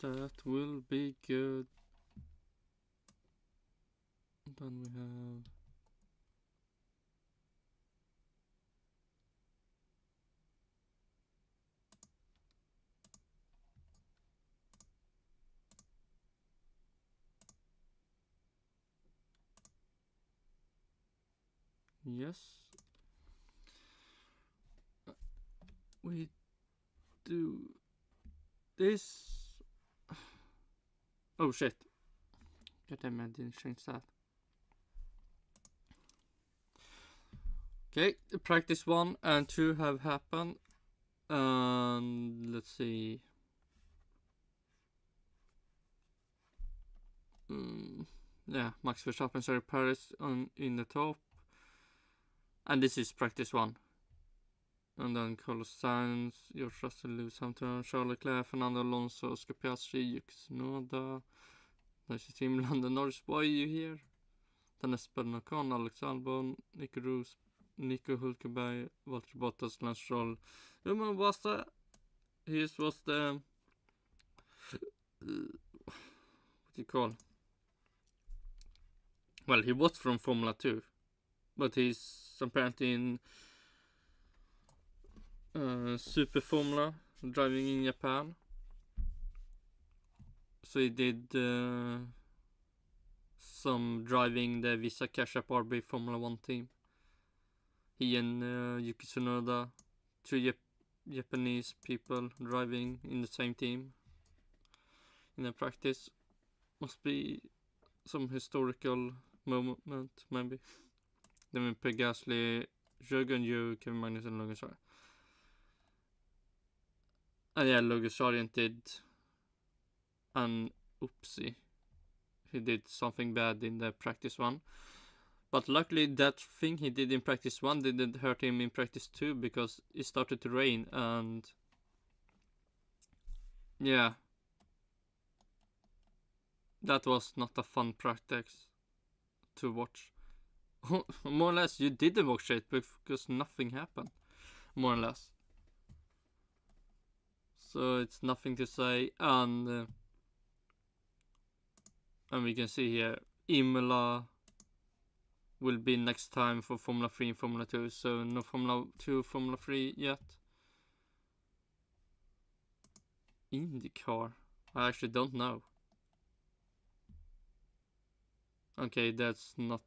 That will be good. Then we have... Yes. We do this. Oh shit. God damn, I didn't change that. Okay, practice 1 and 2 have happened. And let's see. Yeah, Max Verstappen, Sergio Perez in the top. And this is practice 1. And then Carlos Sainz, George Russell, Lewis Hamilton, Charles Leclerc, Fernando Alonso, Oscar Piastri, Yuki Tsunoda, nice team, Lando Norris, why are you here? Then Esteban Ocon, Alex Albon, Nico Rose, Nico Hulkenberg, Valtteri Bottas, Lance Stroll. Who was that? He was the... what do you call? Well, he was from Formula 2. But he's apparently in... Super Formula, driving in Japan. So he did some driving the Visa Cash App RB Formula 1 team. He and Yuki Tsunoda, 2 Japanese people driving in the same team in a practice. Must be some historical moment, maybe. Then we Pierre Gasly, Jürgen Yu, Kevin Magnussen, Logan Sargent. And yeah, Logan Sargent did an oopsie. He did something bad in the practice 1. But luckily that thing he did in practice 1 didn't hurt him in practice 2 because it started to rain and... yeah. That was not a fun practice to watch. More or less, you didn't watch it because nothing happened. More or less. So it's nothing to say, and we can see here Imola will be next time for Formula 3 and Formula 2, so no Formula 2, Formula 3 yet. IndyCar, I actually don't know. Okay, that's not...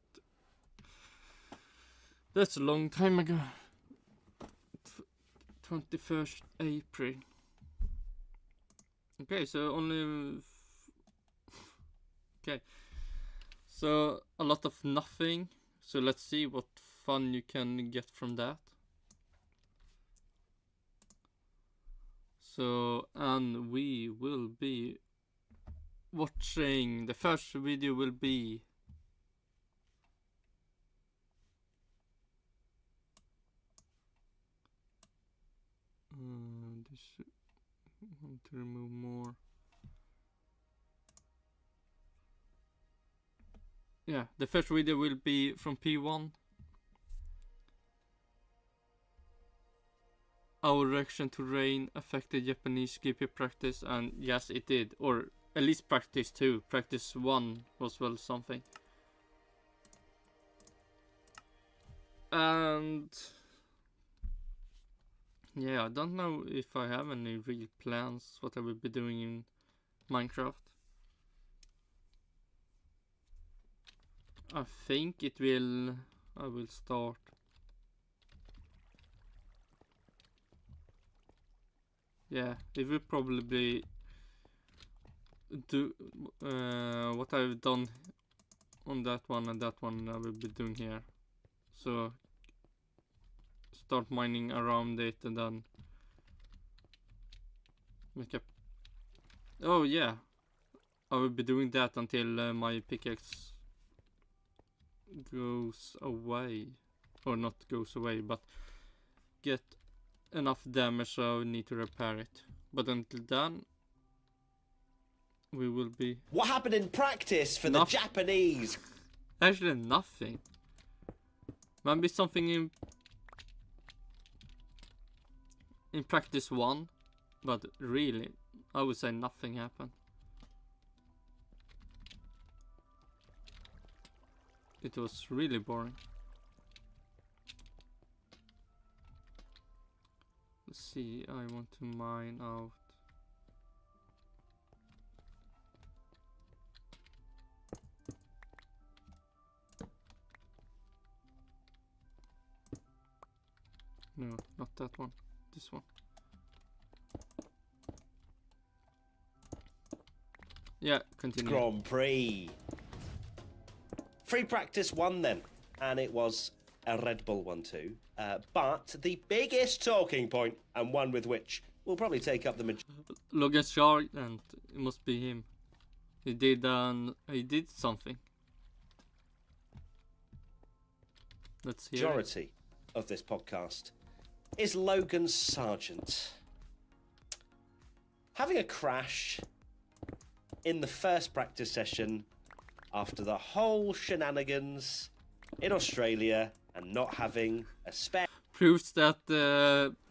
that's a long time ago. 21st April. Okay, so only... okay. So, a lot of nothing. So let's see what fun you can get from that. So, and we will be watching... the first video will be... this... I want to remove more. Yeah, the first video will be from P1. Our reaction to rain affected Japanese GP practice, and yes, it did. Or at least practice 2. Practice 1 was well something. And... yeah, I don't know if I have any real plans what I will be doing in Minecraft. I think it will... I will start... yeah, it will probably do what I've done on that one and that one I will be doing here. So start mining around it and then make a... oh yeah, I will be doing that until my pickaxe goes away, or not goes away, but get enough damage so I need to repair it. But until then we will be... what happened in practice for the Japanese? Actually nothing. Maybe something in practice 1, but really I would say nothing happened. it was really boring. Let's see, I want to mine out. No, not that one. This one. Yeah, continue. Grand Prix. Free practice 1 then, and it was a Red Bull one too. But the biggest talking point, and one with which we'll probably take up the Logan Shark, and it must be him. He did something. Let's hear majority of this podcast, is Logan Sargent. Having a crash in the first practice session after the whole shenanigans in Australia and not having a spare proves that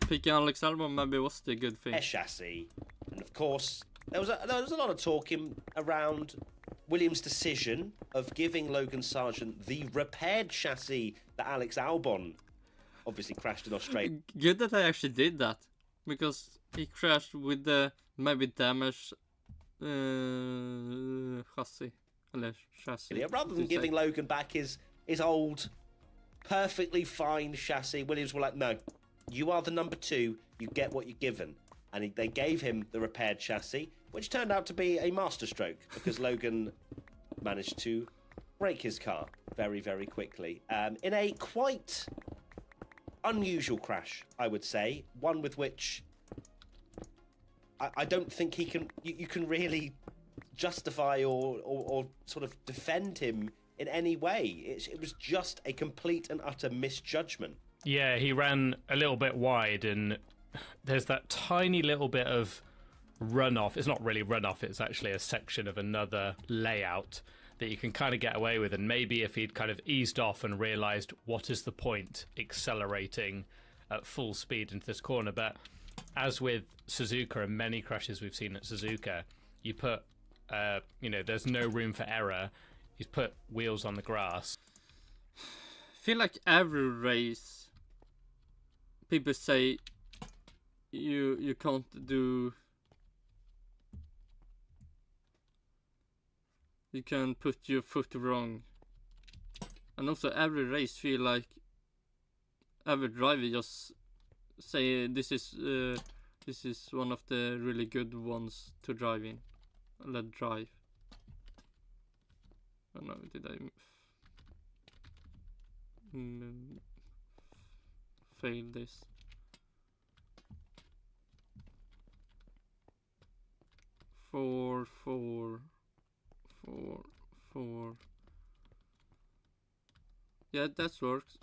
picking Alex Albon maybe was the good thing. chassis. And of course, there was a lot of talking around Williams' decision of giving Logan Sargent the repaired chassis that Alex Albon obviously crashed in Australia. Good that I actually did that, because he crashed with the maybe damaged chassis. Rather than giving Logan back his old, perfectly fine chassis, Williams were like, no, you are the number 2, you get what you're given. And they gave him the repaired chassis, which turned out to be a masterstroke, because Logan managed to break his car very, very quickly. In a quite unusual crash, I would say, one with which I don't think you can really justify or sort of defend him in any way. It was just a complete and utter misjudgment. Yeah, he ran a little bit wide, and there's that tiny little bit of runoff. It's not really runoff, it's actually a section of another layout that you can kind of get away with. And maybe if he'd kind of eased off and realised, what is the point accelerating at full speed into this corner? But as with Suzuka and many crashes we've seen at Suzuka, you put, there's no room for error. He's put wheels on the grass. I feel like every race, people say you can't do. You can put your foot wrong, and also every race feel like every driver just say this is one of the really good ones to drive in. Let drive. Oh no, did I fail this? Four. Yeah, that works.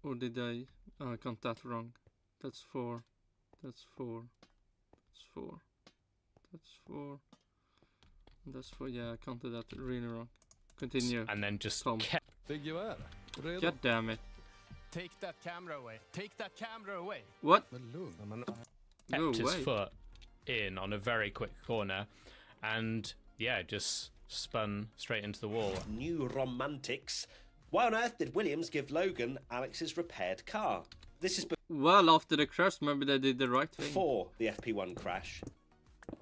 Or did I? Oh, I got that wrong. That's 4. That's 4. That's 4. That's 4. That's 4. Yeah, I counted that really wrong. Continue. And then just Figure. God damn it. Take that camera away. Take that camera away. What? kept his way. foot in on a very quick corner, and yeah, just spun straight into the wall. New romantics. Why on earth did Williams give Logan Alex's repaired car? This is Well, after the crash, maybe they did the right thing. before the FP1 crash.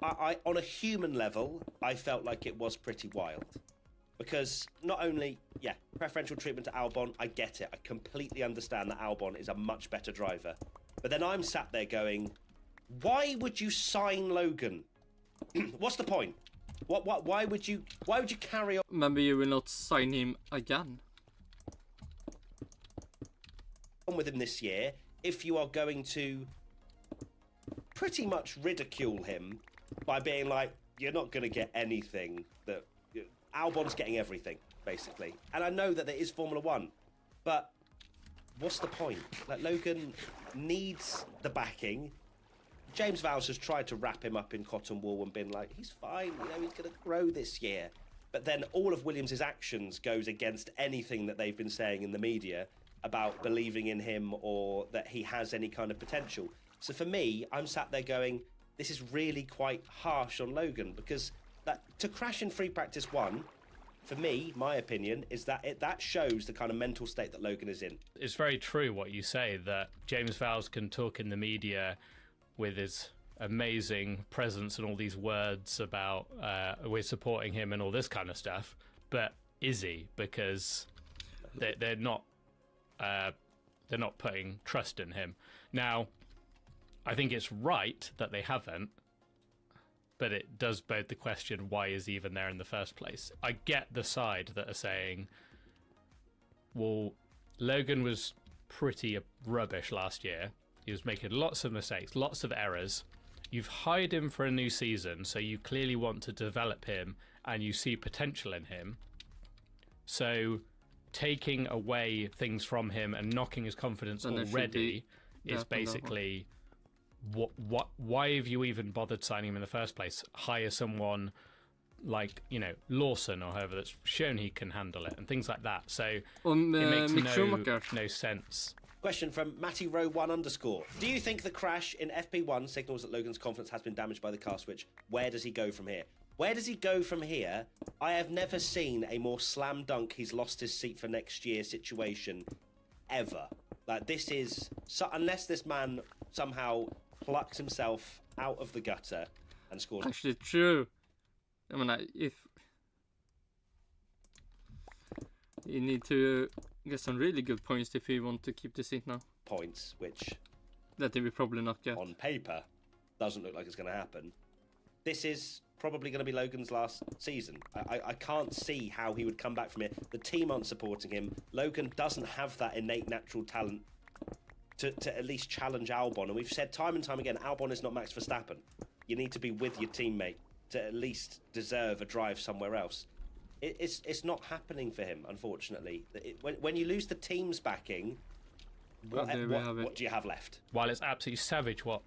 I on a human level, I felt like it was pretty wild. Because not only, preferential treatment to Albon, I get it. I completely understand that Albon is a much better driver. But then I'm sat there going, why would you sign Logan? What's the point? Why would you carry on Maybe you will not sign him again. with him this year if you are going to pretty much ridicule him by being like, you're not going to get anything that Albon's getting everything, basically. And I know that there is Formula One, but what's the point? Like, Logan needs the backing. James Vowles has tried to wrap him up in cotton wool and been like, he's fine, he's going to grow this year. But then all of Williams' actions goes against anything that they've been saying in the media about believing in him or that he has any kind of potential. So for me, I'm sat there going, this is really quite harsh on Logan, because to crash in free practice 1, for me, my opinion is that that shows the kind of mental state that Logan is in. It's very true what you say, that James Vowles can talk in the media with his amazing presence and all these words about we're supporting him and all this kind of stuff, but is he? Because they're not putting trust in him. Now, I think it's right that they haven't, but it does beg the question, why is he even there in the first place? I get the side that are saying, well, Logan was pretty rubbish last year. He was making lots of mistakes, lots of errors. You've hired him for a new season, so you clearly want to develop him and you see potential in him. So taking away things from him and knocking his confidence already is basically why have you even bothered signing him in the first place? Hire someone like, you know, Lawson or whoever that's shown he can handle it and things like that. So it makes no sense. Question from Matty Row 1_. Do you think the crash in FP1 signals that Logan's confidence has been damaged by the car switch? Where does he go from here? Where does he go from here? I have never seen a more slam dunk he's lost his seat for next year situation ever. Like, this is... unless this man somehow plucks himself out of the gutter and scores... Actually, true. I mean, if... You need to get some really good points if you want to keep the seat now. Points, which... That he will probably not get. On paper, doesn't look like it's going to happen. This is probably going to be Logan's last season. I can't see how he would come back from it. The team aren't supporting him. Logan doesn't have that innate natural talent to at least challenge Albon. And we've said time and time again, Albon is not Max Verstappen. You need to be with your teammate to at least deserve a drive somewhere else. It's not happening for him, unfortunately. When you lose the team's backing, what do you have left? While it's absolutely savage what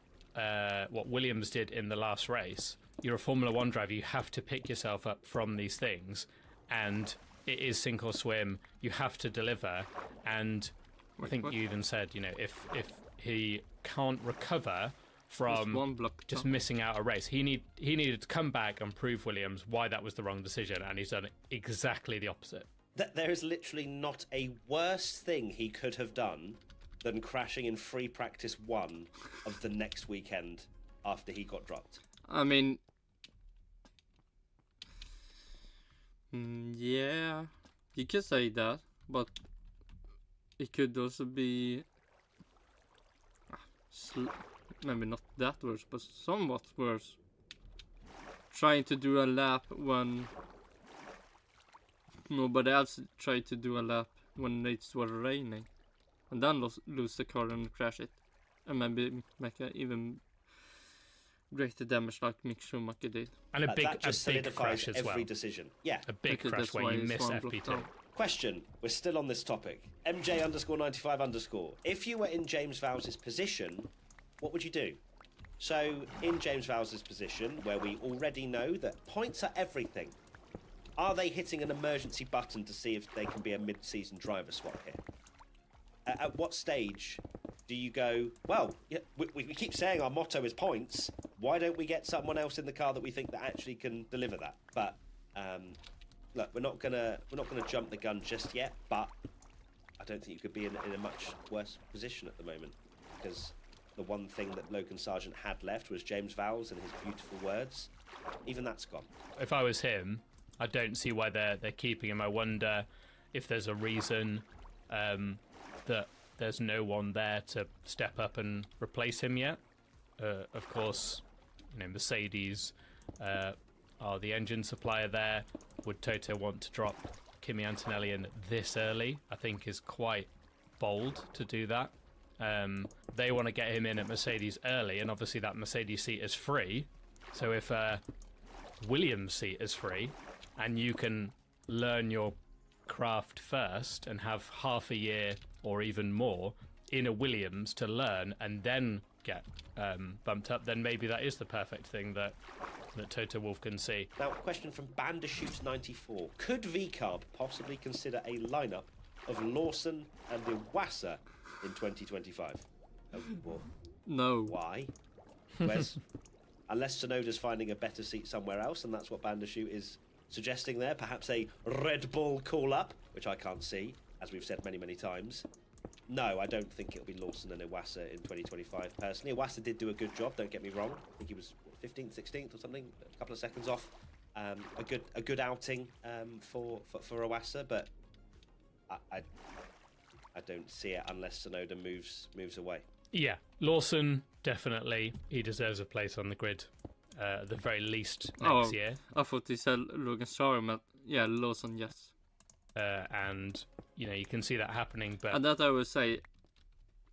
Williams did in the last race, you're a Formula One driver, you have to pick yourself up from these things, and it is sink or swim. You have to deliver, and I think you even said, you know, if he can't recover from just missing out a race, he needed to come back and prove Williams why that was the wrong decision, and he's done exactly the opposite. There is literally not a worse thing he could have done than crashing in free practice 1 of the next weekend after he got dropped. I mean, yeah, you could say that, but it could also be maybe not that worse, but somewhat worse. Trying to do a lap when nobody else tried to do a lap when it was raining, and then lose the car and crash it, and maybe make an even greater damage like Mick Schumacher did. And a big solidifies crash as well. Every decision. Yeah. A big crash where you miss FP2. Question. We're still on this topic. MJ_95_. If you were in James Vowles' position, what would you do? So, in James Vowles' position, where we already know that points are everything, are they hitting an emergency button to see if they can be a mid-season driver swap here? At what stage do you go, well, yeah, we keep saying our motto is points, why don't we get someone else in the car that we think that actually can deliver that? But look, we're not gonna jump the gun just yet, but I don't think you could be in a much worse position at the moment, because the one thing that Logan Sargent had left was James Vowles and his beautiful words. Even that's gone. If I was him, I don't see why they're keeping him. I wonder if there's a reason that there's no one there to step up and replace him yet. Of course, you know, Mercedes are the engine supplier there. Would Toto want to drop Kimi Antonelli in this early? I think is quite bold to do that. They want to get him in at Mercedes early, and obviously that Mercedes seat is free. So if Williams' seat is free, and you can learn your craft first and have half a year or even more in a Williams to learn and then get bumped up, then maybe that is the perfect thing that Toto Wolff can see. Now, question from Bandershoot94. Could VCarb possibly consider a lineup of Lawson and Iwasa in 2025? Well, no. Why? Unless Sonoda's finding a better seat somewhere else, and that's what Bandershoot is suggesting there, perhaps a Red Bull call-up, which I can't see, as we've said many, many times. No, I don't think it'll be Lawson and Iwasa in 2025, personally. Iwasa did do a good job, don't get me wrong. I think he was 15th, 16th or something, a couple of seconds off. A good outing for Iwasa, but I don't see it unless Sonoda moves away. Yeah, Lawson, definitely. He deserves a place on the grid, at the very least next year. I thought he said Logan Sarr, but yeah, Lawson, yes. And, you can see that happening. But And that I would say,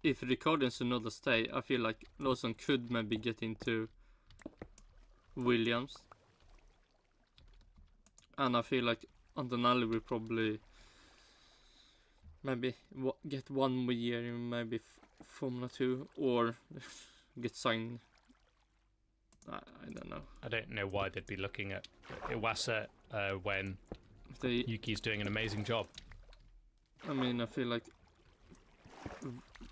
if Ricardo and Sonoda stay, I feel like Lawson could maybe get into Williams. And I feel like Antonelli will probably maybe get one more year in maybe Formula 2 or get signed. I don't know. I don't know why they'd be looking at Iwasa when Yuki's doing an amazing job. I mean, I feel like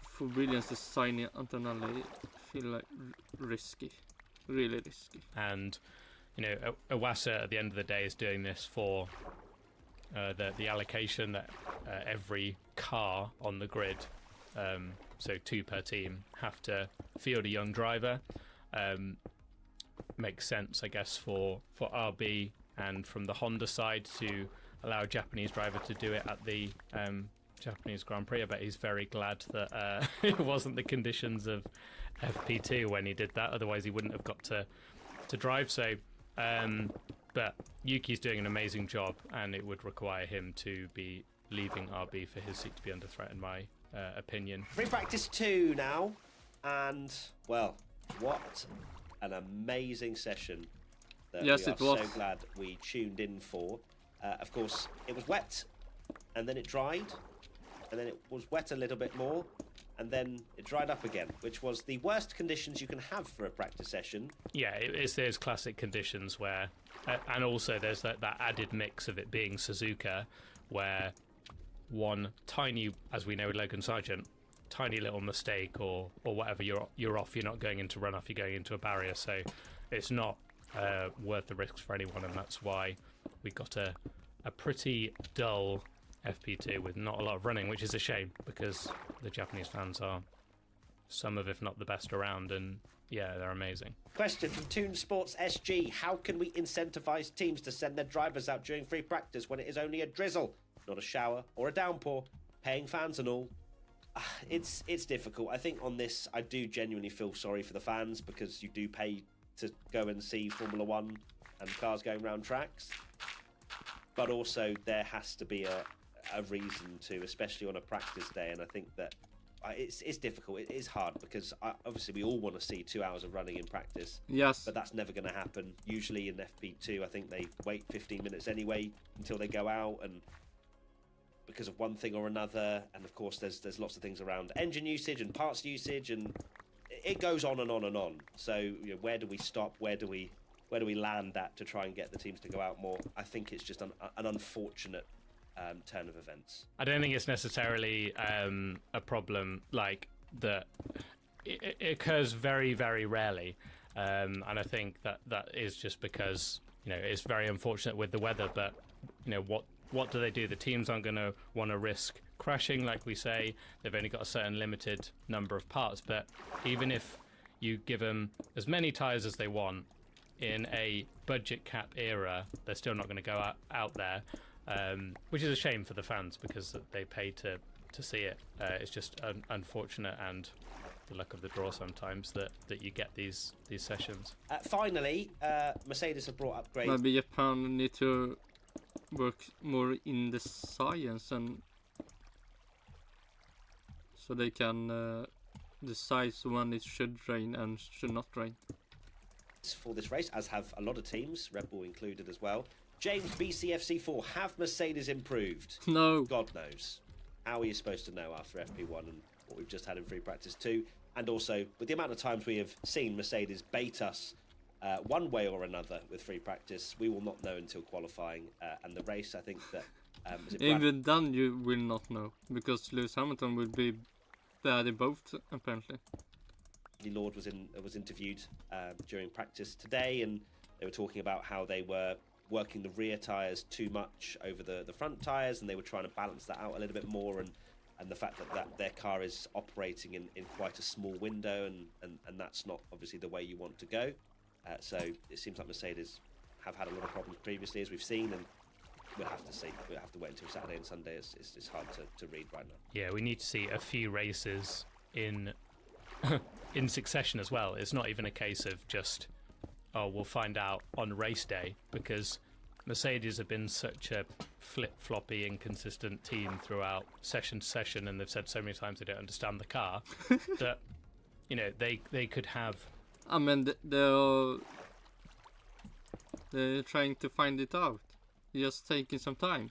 for Williams to sign Antonelli, I feel like risky. Really risky. And Iwasa at the end of the day is doing this for the allocation that every car on the grid, so 2 per team, have to field a young driver. Makes sense, I guess, for RB and from the Honda side to allow a Japanese driver to do it at the Japanese Grand Prix. I bet he's very glad that it wasn't the conditions of FP2 when he did that. Otherwise, he wouldn't have got to drive. So. But Yuki's doing an amazing job, and it would require him to be leaving RB for his seat to be under threat, in my opinion. Free practice 2 now, and, well, what an amazing session that yes, we it are was. so glad we tuned in for. Of course, it was wet, and then it dried, and then it was wet a little bit more, and then it dried up again, which was the worst conditions you can have for a practice session. Yeah, it's those classic conditions where, and also there's that added mix of it being Suzuka, where one tiny, as we know with Logan Sargent, tiny little mistake or whatever, you're off. You're not going into runoff. You're going into a barrier. So it's not worth the risks for anyone, and that's why we got a pretty dull FP2 with not a lot of running, which is a shame because the Japanese fans are some of, if not the best around, and yeah, they're amazing. Question from Toon Sports SG: how can we incentivise teams to send their drivers out during free practice when it is only a drizzle, not a shower or a downpour, paying fans and all? It's difficult. I think on this, I do genuinely feel sorry for the fans because you do pay to go and see Formula 1 and cars going around tracks, but also there has to be a reason to, especially on a practice day. And I think that it's difficult. It is hard because obviously we all want to see 2 hours of running in practice. Yes. But that's never going to happen. Usually in FP2, I think they wait 15 minutes anyway until they go out, and because of one thing or another. And of course, there's lots of things around engine usage and parts usage, and it goes on and on and on. So where do we stop? Where do we land at to try and get the teams to go out more? I think it's just an unfortunate turn of events. I don't think it's necessarily a problem like that. It occurs very, very rarely, and I think that is just because it's very unfortunate with the weather. But what do they do? The teams aren't going to want to risk crashing, like we say. They've only got a certain limited number of parts. But even if you give them as many tyres as they want in a budget cap era, they're still not going to go out there. Which is a shame for the fans because they pay to see it. It's just unfortunate and the luck of the draw sometimes that you get these sessions. Finally, Mercedes have brought upgrades. Maybe Japan need to work more in the science, and so they can decide when it should rain and should not rain. For this race, as have a lot of teams, Red Bull included as well. James BCFC4, have Mercedes improved? No. God knows. How are you supposed to know after FP1 and what we've just had in free practice 2? And also, with the amount of times we have seen Mercedes bait us one way or another with free practice, we will not know until qualifying and the race. I think that even then you will not know because Lewis Hamilton will be bad in both apparently. Lord was interviewed during practice today, and they were talking about how they were working the rear tyres too much over the front tyres, and they were trying to balance that out a little bit more, and the fact that their car is operating in quite a small window, and that's not obviously the way you want to go. So it seems like Mercedes have had a lot of problems previously, as we've seen, and we'll have to see. We'll have to wait until Saturday and Sunday. It's hard to read right now. Yeah, we need to see a few races in in succession as well. It's not even a case of just, oh, we'll find out on race day, because Mercedes have been such a flip-floppy, inconsistent team throughout session to session, and they've said so many times they don't understand the car that, you know, they could have... I mean, they're trying to find it out. Just taking some time.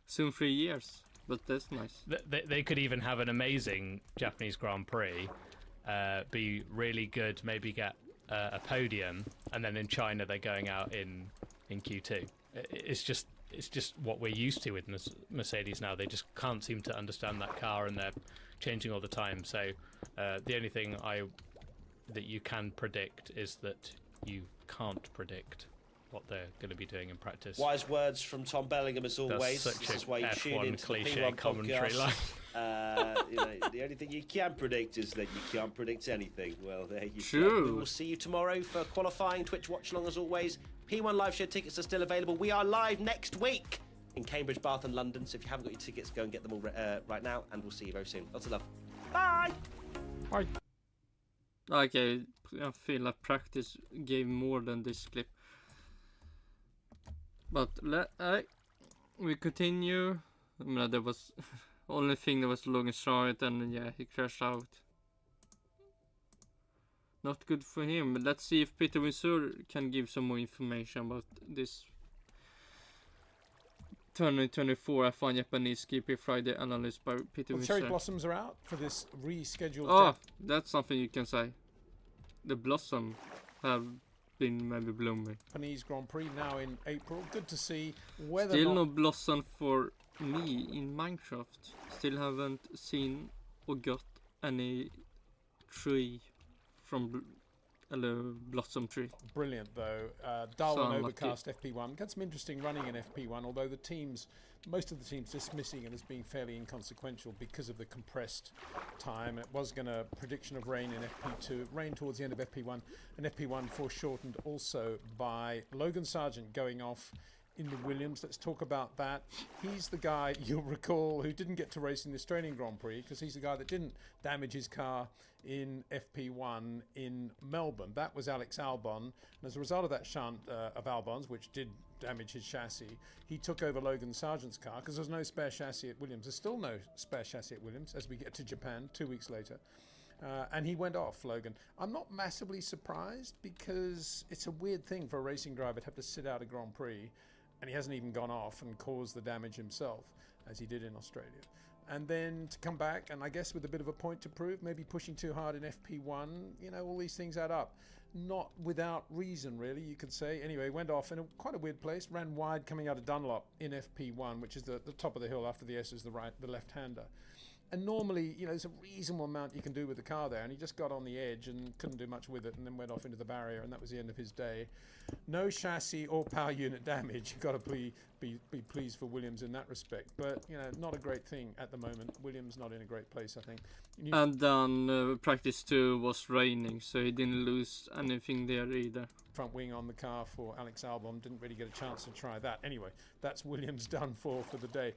Soon 3 years, but that's nice. They could even have an amazing Japanese Grand Prix, be really good, maybe get a podium, and then in China they're going out in Q2. It's just what we're used to with Mercedes now. They just can't seem to understand that car, and they're changing all the time. So the only thing that you can predict is that you can't predict what they're going to be doing in practice. Wise words from Tom Bellingham, as always. That's such this is why you tune F1 into cliche the P1 commentary podcast. line. The only thing you can predict is that you can't predict anything. Well, there you True. go. We will see you tomorrow for qualifying. Twitch watch along as always. P1 live show tickets are still available. We are live next week in Cambridge, Bath and London. So if you haven't got your tickets, go and get them all right now. And we'll see you very soon. Lots of love. Bye. Bye. Okay, I feel like practice gave more than this clip. But we continue. I mean, there was only thing that was Logan Strait, and yeah, he crashed out. Not good for him. But let's see if Peter Windsor can give some more information about this 2024 F1 Japanese GP Friday analysis by Peter Well, Windsor. cherry blossoms are out for this rescheduled. Oh, that's something you can say. The blossom have been maybe blooming. Japanese Grand Prix now in April. Good to see. Whether Still or no not blossom for me in Minecraft. Still haven't seen or got any tree from blossom tree. brilliant though. Dull So and unlucky. overcast FP1. Got some interesting running in FP1. Although most of the teams dismissing it as being fairly inconsequential because of the compressed time. It was going to prediction of rain in FP2. Rain towards the end of FP1, and FP1 foreshortened also by Logan Sargent going off in the Williams. Let's talk about that. He's the guy, you'll recall, who didn't get to race in the Australian Grand Prix because he's the guy that didn't damage his car in FP1 in Melbourne. That was Alex Albon. And as a result of that shunt of Albon's, which did damage his chassis, he took over Logan Sargent's car because there's no spare chassis at Williams. There's still no spare chassis at Williams as we get to Japan 2 weeks later. And he went off, Logan. I'm not massively surprised because it's a weird thing for a racing driver to have to sit out a Grand Prix, and he hasn't even gone off and caused the damage himself as he did in Australia. And then to come back, and I guess with a bit of a point to prove, maybe pushing too hard in FP1, you know, all these things add up. Not without reason, really, you could say. Anyway, went off in quite a weird place, ran wide coming out of Dunlop in FP1, which is the top of the hill. After the S is the left-hander. And normally, you know, there's a reasonable amount you can do with the car there, and he just got on the edge and couldn't do much with it, and then went off into the barrier, and that was the end of his day. No chassis or power unit damage. You've got to be pleased for Williams in that respect, but you know, not a great thing at the moment. Williams not in a great place, I think. And then practice 2 was raining, so he didn't lose anything there either. Front wing on the car for Alex Albon, didn't really get a chance to try that. Anyway, that's Williams done for the day.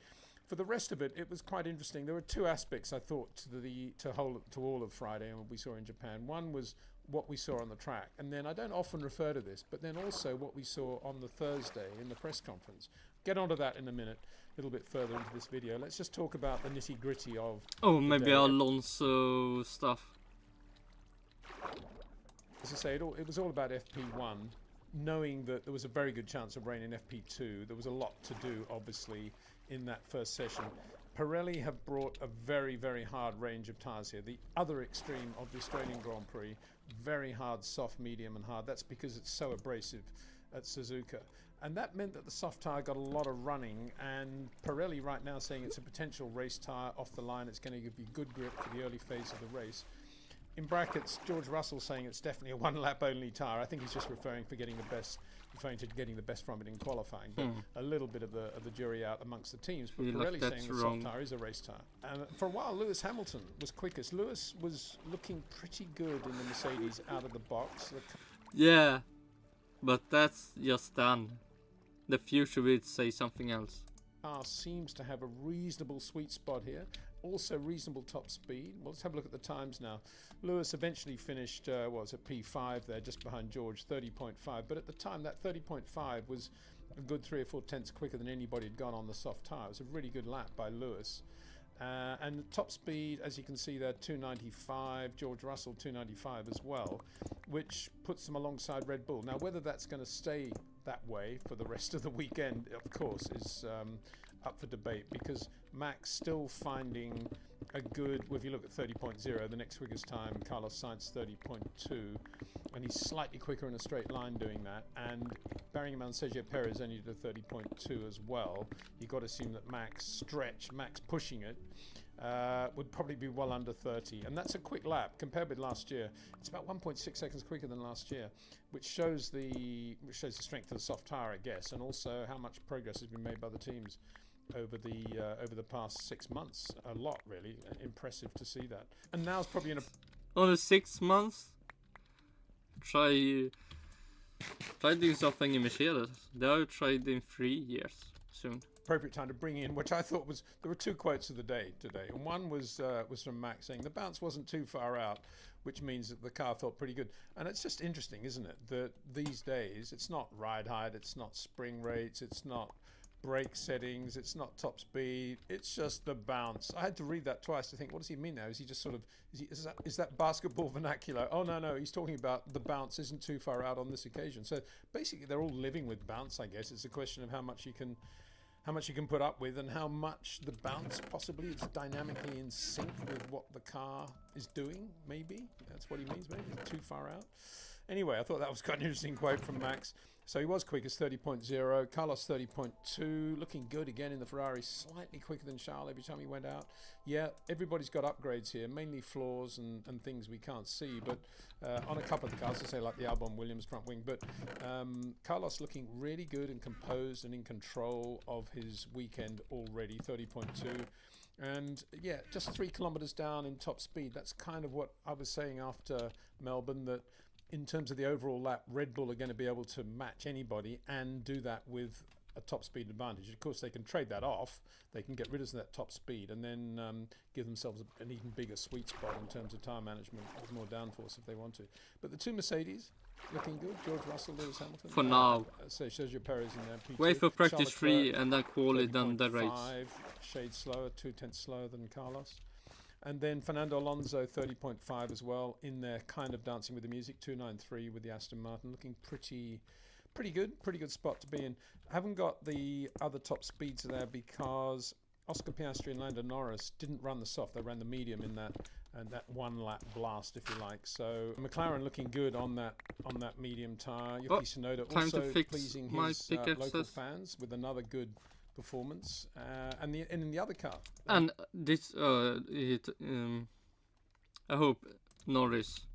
For the rest of it, it was quite interesting. There were two aspects I thought to all of Friday and what we saw in Japan. One was what we saw on the track, and then I don't often refer to this, but then also what we saw on the Thursday in the press conference. Get onto that in a minute, a little bit further into this video. Let's just talk about the nitty-gritty of Oh, maybe day. Alonso stuff. As I say, it was all about FP1, knowing that there was a very good chance of rain in FP2. There was a lot to do, obviously, in that first session. Pirelli have brought a very, very hard range of tyres here. The other extreme of the Australian Grand Prix, very hard, soft, medium and hard. That's because it's so abrasive at Suzuka. And that meant that the soft tyre got a lot of running, and Pirelli right now saying it's a potential race tyre off the line. It's going to give you good grip for the early phase of the race. in brackets, George Russell saying it's definitely a one-lap only tyre. I think he's just referring to getting the best from it in qualifying. But a little bit of the jury out amongst the teams. But Pirelli saying the soft tyre is a race tyre. And for a while, Lewis Hamilton was quickest. Lewis was looking pretty good in the Mercedes out of the box. Yeah, but that's just done. The future will say something else. Seems to have a reasonable sweet spot here. Also reasonable top speed. Well, let's have a look at the times now. Lewis eventually finished, P5 there, just behind George, 30.5. But at the time, that 30.5 was a good 3 or 4 tenths quicker than anybody had gone on the soft tyre. It was a really good lap by Lewis. And the top speed, as you can see there, 295. George Russell, 295 as well, which puts them alongside Red Bull. Now, whether that's going to stay that way for the rest of the weekend, of course, is up for debate, because Max still finding a good, well, if you look at 30.0, the next quickest time, Carlos Sainz 30.2, and he's slightly quicker in a straight line doing that, and bearing in mind Sergio Perez only did a 30.2 as well, you've got to assume that Max pushing it, would probably be well under 30, and that's a quick lap compared with last year. It's about 1.6 seconds quicker than last year, which shows the strength of the soft tyre, I guess, and also how much progress has been made by the teams over the past 6 months. A lot, really. Impressive to see that. And now it's probably in a Only 6 months. Try doing something in Mercedes. They have tried in 3 years soon. appropriate time to bring in, which I thought was, there were 2 quotes of the day today, and one was from Max saying the bounce wasn't too far out, which means that the car felt pretty good. And it's just interesting, isn't it, that these days it's not ride height, it's not spring rates, it's not brake settings, it's not top speed, it's just the bounce. I had to read that twice to think, what does he mean now? Is he just sort of, is that basketball vernacular? Oh no, he's talking about the bounce isn't too far out on this occasion. So basically they're all living with bounce, I guess. It's a question of how much you can put up with, and how much the bounce possibly is dynamically in sync with what the car is doing. Maybe that's what he means. Maybe it's too far out. Anyway, I thought that was quite an interesting quote from Max. So he was quickest, 30.0. Carlos 30.2, looking good again in the Ferrari, slightly quicker than Charles every time he went out. Yeah, everybody's got upgrades here, mainly flaws and things we can't see, but on a couple of the cars, I say like the Albon Williams front wing, but Carlos looking really good and composed and in control of his weekend already, 30.2. And yeah, just 3 kilometers down in top speed. That's kind of what I was saying after Melbourne, that in terms of the overall lap, Red Bull are going to be able to match anybody and do that with a top speed advantage. Of course, they can trade that off. They can get rid of that top speed and then give themselves an even bigger sweet spot in terms of tyre management with more downforce if they want to. But the 2 Mercedes looking good. George Russell, Lewis Hamilton. For now. So Sergio Perez in there. P2. Wait for practice 3 and then quali, then the race. 5 shades slower, 2 tenths slower than Carlos. And then Fernando Alonso, 30.5 as well, in there, kind of dancing with the music, 293 with the Aston Martin, looking pretty good spot to be in. I haven't got the other top speeds there because Oscar Piastri and Lando Norris didn't run the soft, they ran the medium in that, and that 1 lap blast, if you like. So McLaren looking good on that medium tyre. Yuki Tsunoda also pleasing his local fans with another good performance, and in the other car. And this, I hope Norris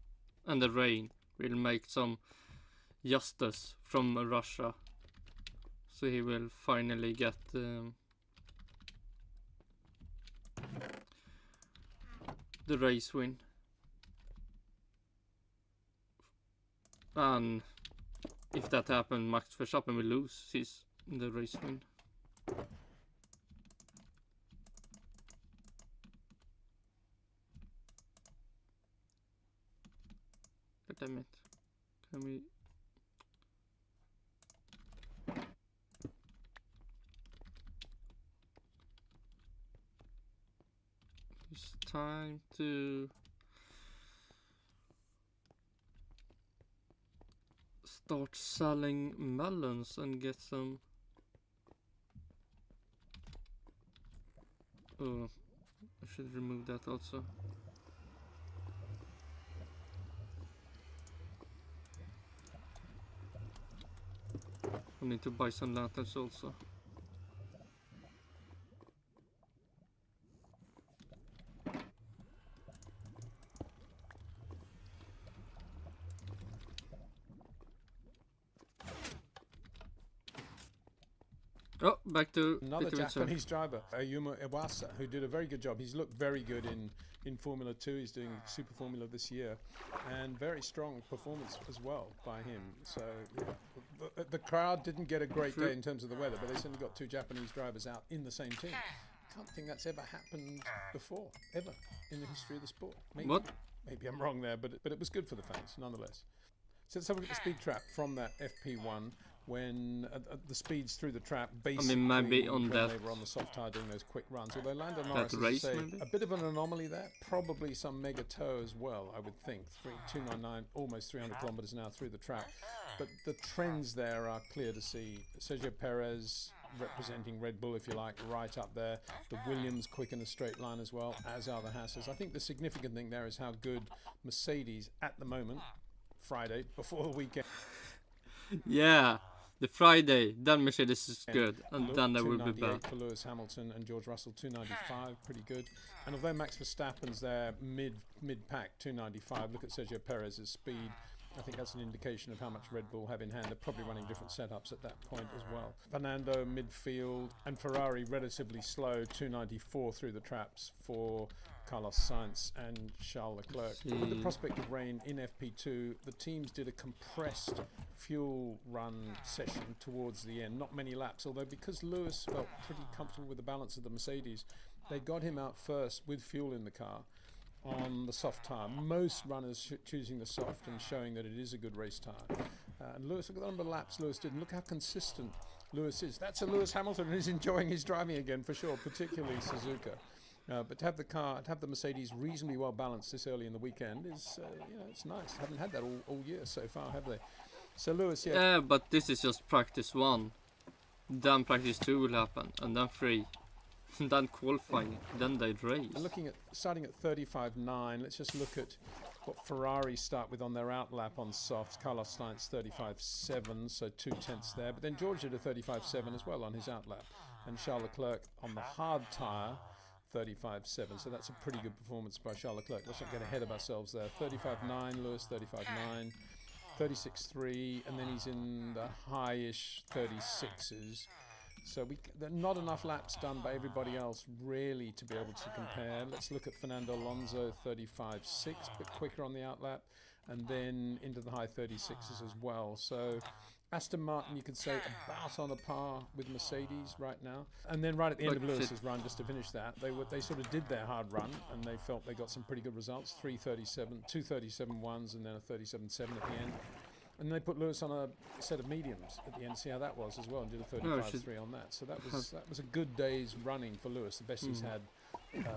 and the rain will make some justice from Russia, so he will finally get the race win. And if that happens, Max Verstappen will lose the race win. But damn it, can we? It's time to start selling melons and get some. Oh, I should remove that also. I need to buy some lanterns also. Oh, back to Another Windsor. Japanese driver, Ayumu Iwasa, who did a very good job. He's looked very good in Formula 2. He's doing Super Formula this year, and very strong performance as well by him. So yeah, the crowd didn't get a great day in terms of the weather, but they certainly got two Japanese drivers out in the same team. Can't think that's ever happened before, ever, in the history of the sport. Maybe I'm wrong there, but it was good for the fans nonetheless. So let's have a look at the speed trap from that FP1 when the speeds through the trap basically maybe on when that they were on the soft tire doing those quick runs. Although Lando Norris, race, as I say, maybe? a bit of an anomaly there. Probably some mega tow as well, I would think. 299, almost 300 kilometers an hour through the trap. But the trends there are clear to see. Sergio Perez representing Red Bull, if you like, right up there. The Williams quick in a straight line as well, as are the Hasses. I think the significant thing there is how good Mercedes at the moment, Friday, before the weekend. Yeah, the Friday, then Mercedes is good, and then they will be 298 bad. for Lewis Hamilton and George Russell, 295, pretty good. And although Max Verstappen's there mid-pack, 295, look at Sergio Perez's speed. I think that's an indication of how much Red Bull have in hand. They're probably running different setups at that point as well. Fernando midfield and Ferrari relatively slow, 294 through the traps for Carlos Sainz and Charles Leclerc. With the prospect of rain in FP2, the teams did a compressed fuel run session towards the end. Not many laps, although because Lewis felt pretty comfortable with the balance of the Mercedes, they got him out first with fuel in the car on the soft tyre. Most runners choosing the soft and showing that it is a good race tyre. And Lewis, look at the number of laps Lewis did, and look how consistent Lewis is. That's a Lewis Hamilton, and he's enjoying his driving again for sure, particularly Suzuka. But to have the Mercedes reasonably well balanced this early in the weekend is, it's nice. Haven't had that all year so far, have they? So Lewis, Yeah, but this is just practice 1. Then practice 2 will happen, and then 3. Then qualifying, then they race. Looking at starting at 35.9, let's just look at what Ferrari start with on their outlap on softs. Carlos Sainz 35.7, so 2/10 there. But then George did a 35.7 as well on his outlap, and Charles Leclerc on the hard tyre 35.7. So that's a pretty good performance by Charles Leclerc. Let's not get ahead of ourselves there. 35.9, Lewis 35.9, 36.3, and then he's in the high-ish 36s. So there are not enough laps done by everybody else really to be able to compare. Let's look at Fernando Alonso, 35.6, but quicker on the outlap, and then into the high 36s as well. So Aston Martin, you could say, about on a par with Mercedes right now. And then right at the end of Lewis's run, just to finish that, they sort of did their hard run, and they felt they got some pretty good results. 3:37, 2:37.1s, and then a 37.7 at the end. And they put Lewis on a set of mediums at the end, see how that was as well, and did a 35.3 on that. So that was a good day's running for Lewis, the best he's had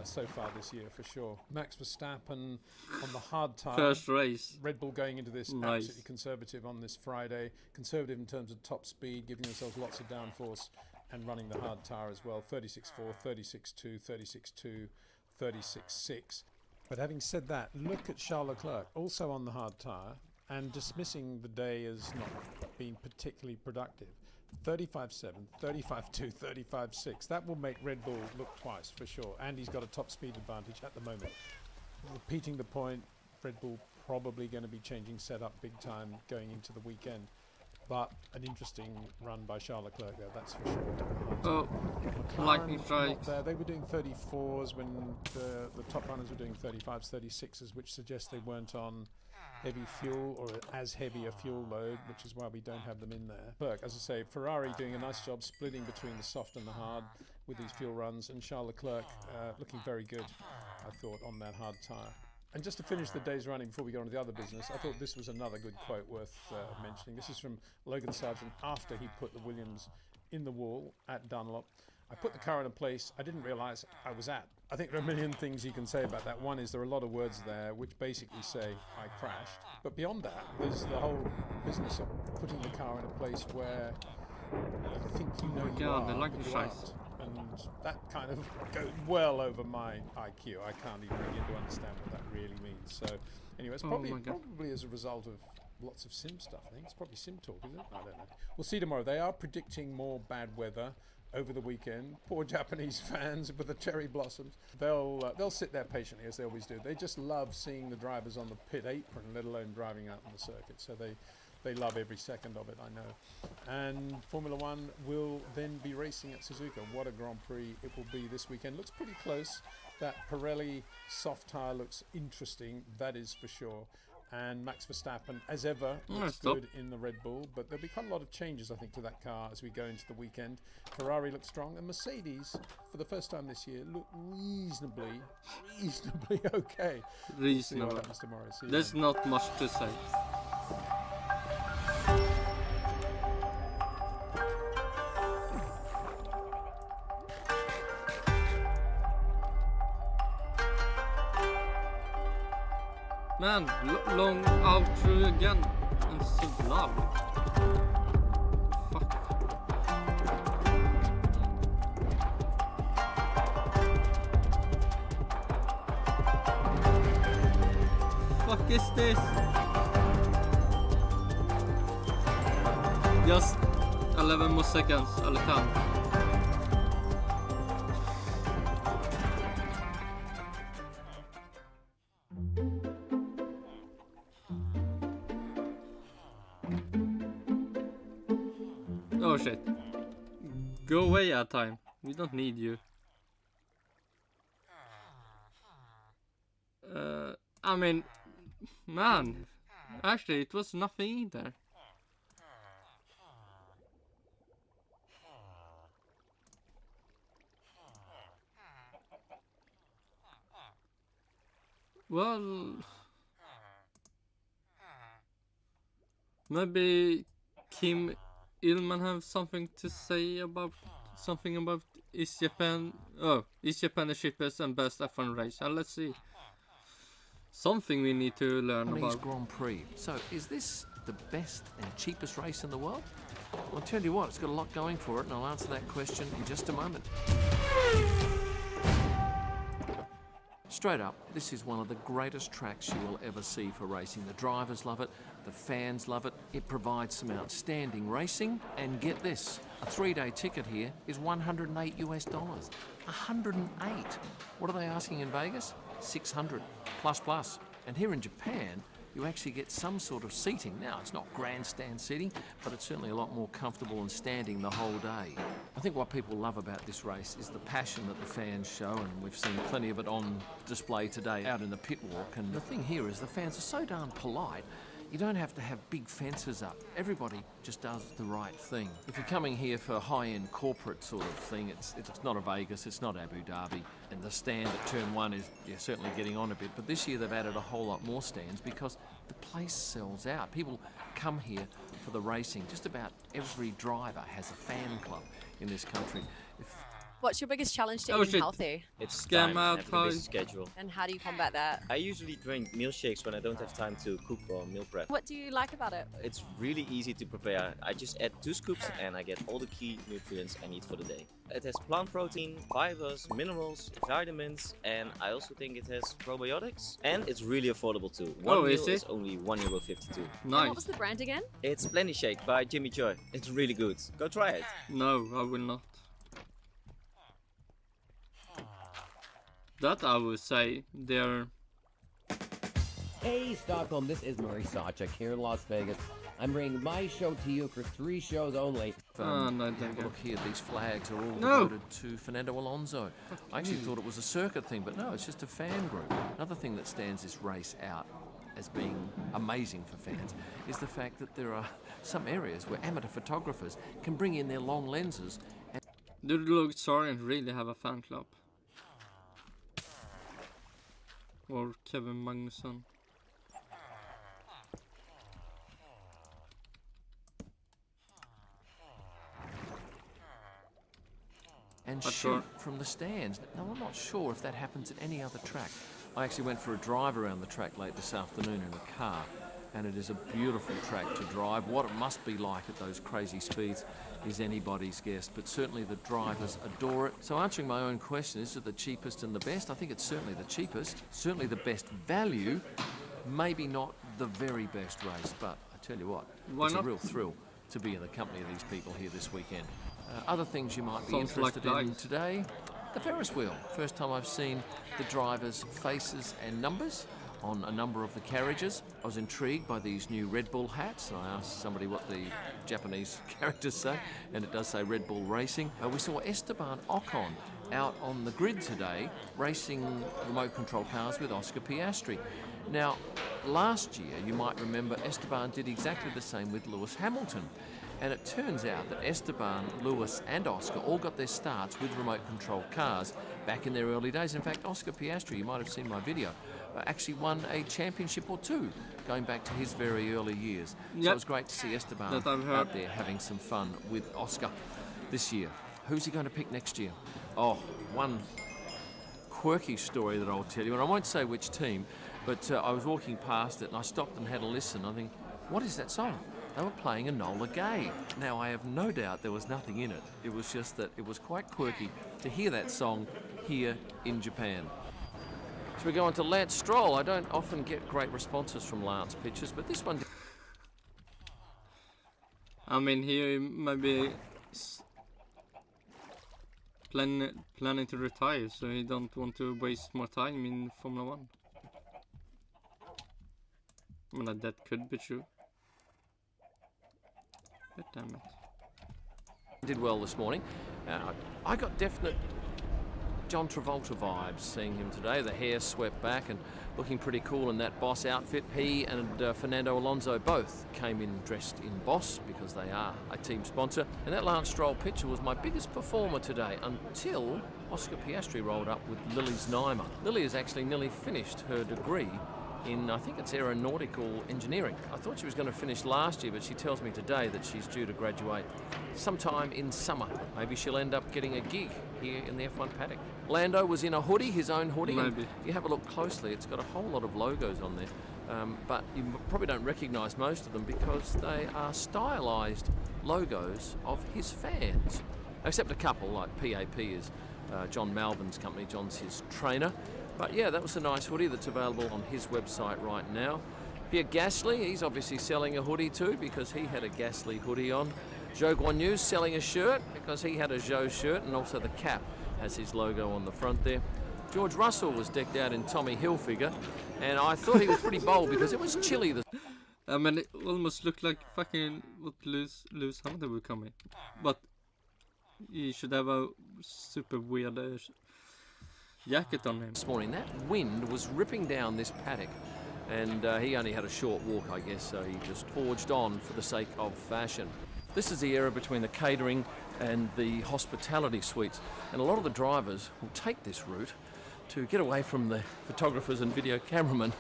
so far this year for sure. Max Verstappen on the hard tyre. First race. Red Bull going into this absolutely conservative on this Friday. Conservative in terms of top speed, giving themselves lots of downforce and running the hard tyre as well. 36.4, 36.2, 36.2, 36.6. But having said that, look at Charles Leclerc, also on the hard tyre, and dismissing the day as not being particularly productive. 35.7, 35.2, 35.6. That will make Red Bull look twice for sure. And he's got a top speed advantage at the moment. Repeating the point, Red Bull probably going to be changing setup big time going into the weekend. But an interesting run by Charles Leclerc there, that's for sure. Lightning strike. They were doing 34s when the top runners were doing 35s, 36s, which suggests they weren't on heavy fuel or as heavy a fuel load, which is why we don't have them in there. But as I say, Ferrari doing a nice job splitting between the soft and the hard with these fuel runs, and Charles Leclerc looking very good, I thought, on that hard tyre. And just to finish the day's running before we go on to the other business, I thought this was another good quote worth mentioning. This is from Logan Sargent after he put the Williams in the wall at Dunlop. I put the car in a place I didn't realise I was at. I think there are a million things you can say about that. One is there are a lot of words there which basically say I crashed. But beyond that, there's the whole business of putting the car in a place where you think you know you are, but you aren't. And that kind of goes well over my IQ. I can't even begin to understand what that really means. So anyway, it's probably as a result of lots of sim stuff. I think it's probably sim talk, is it? I don't know. We'll see tomorrow. They are predicting more bad weather over the weekend. Poor Japanese fans with the cherry blossoms. They'll sit there patiently as they always do. They just love seeing the drivers on the pit apron, let alone driving out on the circuit. So they love every second of it, I know. And Formula One will then be racing at Suzuka. What a Grand Prix it will be this weekend. Looks pretty close. That Pirelli soft tyre looks interesting, that is for sure. And Max Verstappen, as ever, looks good in the Red Bull. But there'll be quite a lot of changes, I think, to that car as we go into the weekend. Ferrari looks strong. And Mercedes, for the first time this year, look reasonably okay. Reasonable. We'll see what happens tomorrow. There's not much to say. Man, long outro again, and so loud. Fuck. Fuck is this? Just 11 more seconds, eller 10. Oh shit. Go away at time. We don't need you. I mean, man, actually it was nothing either. Well, maybe Kym Illman have something to say about East Japan. Oh, East Japan the cheapest and best F1 race. And let's see. Something we need to learn about. Grand Prix. So, is this the best and cheapest race in the world? Well, I'll tell you what, it's got a lot going for it, and I'll answer that question in just a moment. Straight up, this is one of the greatest tracks you will ever see for racing. The drivers love it, the fans love it. It provides some outstanding racing. And get this, a 3-day ticket here is $108 US. 108. What are they asking in Vegas? 600 plus. And here in Japan, you actually get some sort of seating. Now, it's not grandstand seating, but it's certainly a lot more comfortable than standing the whole day. I think what people love about this race is the passion that the fans show, and we've seen plenty of it on display today out in the pit walk. And the thing here is the fans are so darn polite. You don't have to have big fences up. Everybody just does the right thing. If you're coming here for a high-end corporate sort of thing, it's not a Vegas, it's not Abu Dhabi. And the stand at Turn 1 is certainly getting on a bit. But this year they've added a whole lot more stands because the place sells out. People come here for the racing. Just about every driver has a fan club in this country. What's your biggest challenge to eating healthy? It's Scam time. out I have a busy schedule. And how do you combat that? I usually drink milkshakes when I don't have time to cook or meal prep. What do you like about it? It's really easy to prepare. I just add 2 scoops and I get all the key nutrients I need for the day. It has plant protein, fibers, minerals, vitamins, and I also think it has probiotics. And it's really affordable too. One meal is only €1.52. Nice. And what was the brand again? It's Plenty Shake by Jimmy Joy. It's really good. Go try it. No, I will not. That I would say they're... Hey Stockholm, this is Murray Sawchuk here in Las Vegas. I'm bringing my show to you for 3 shows only. Look here, these flags are all devoted to Fernando Alonso. I actually thought it was a circuit thing, but no, it's just a fan group. Another thing that stands this race out as being amazing for fans is the fact that there are some areas where amateur photographers can bring in their long lenses. And Did Lord Soren really have a fan club? Or Kevin Magnusson? and shoot from the stands. Now, I'm not sure if that happens at any other track. I actually went for a drive around the track late this afternoon in a car, and it is a beautiful track to drive. What it must be like at those crazy speeds is anybody's guess, but certainly the drivers adore it. So answering my own question, is it the cheapest and the best? I think it's certainly the cheapest, certainly the best value, maybe not the very best race, but I tell you what, it's a real thrill to be in the company of these people here this weekend. Other things you might be interested in today, the Ferris wheel. First time I've seen the drivers' faces and numbers on a number of the carriages. I was intrigued by these new Red Bull hats. I asked somebody what the Japanese characters say, and it does say Red Bull Racing. We saw Esteban Ocon out on the grid today racing remote control cars with Oscar Piastri. Now, last year, you might remember, Esteban did exactly the same with Lewis Hamilton. And it turns out that Esteban, Lewis and Oscar all got their starts with remote control cars back in their early days. In fact, Oscar Piastri, you might have seen my video, actually won a championship or two going back to his very early years. Yep. So it was great to see Esteban out there having some fun with Oscar this year. Who's he going to pick next year? Oh, one quirky story that I'll tell you, and I won't say which team, but I was walking past it and I stopped and had a listen. I think, what is that song? They were playing Enola Gay. Now, I have no doubt there was nothing in it. It was just that it was quite quirky to hear that song here in Japan. So we go on to Lance Stroll. I don't often get great responses from Lance pictures, but this one... I mean, he maybe planning to retire, so he don't want to waste more time in Formula 1. I mean, that could be true. But damn it. Did well this morning. I got definite John Travolta vibes seeing him today. The hair swept back and looking pretty cool in that Boss outfit. He and Fernando Alonso both came in dressed in Boss because they are a team sponsor. And that Lance Stroll picture was my biggest performer today until Oscar Piastri rolled up with Lily's Naima. Lily has actually nearly finished her degree in, I think it's aeronautical engineering. I thought she was going to finish last year, but she tells me today that she's due to graduate sometime in summer. Maybe she'll end up getting a gig here in the F1 paddock. Lando was in a hoodie, his own hoodie. Maybe. If you have a look closely, it's got a whole lot of logos on there, but you probably don't recognise most of them because they are stylised logos of his fans, except a couple, like PAP is John Malvin's company. John's his trainer. But yeah, that was a nice hoodie that's available on his website right now. Pierre Gasly, he's obviously selling a hoodie too because he had a Gasly hoodie on. Zhou Guanyu's selling a shirt because he had a Zhou shirt, and also the cap has his logo on the front there. George Russell was decked out in Tommy Hilfiger, and I thought he was pretty bold because it was chilly. I mean, it almost looked like fucking what Lewis Hamilton would come in. But he should have a super weird jacket on him. This morning, that wind was ripping down this paddock, and he only had a short walk, I guess, so he just forged on for the sake of fashion. This is the area between the catering and the hospitality suites, and a lot of the drivers will take this route to get away from the photographers and video cameramen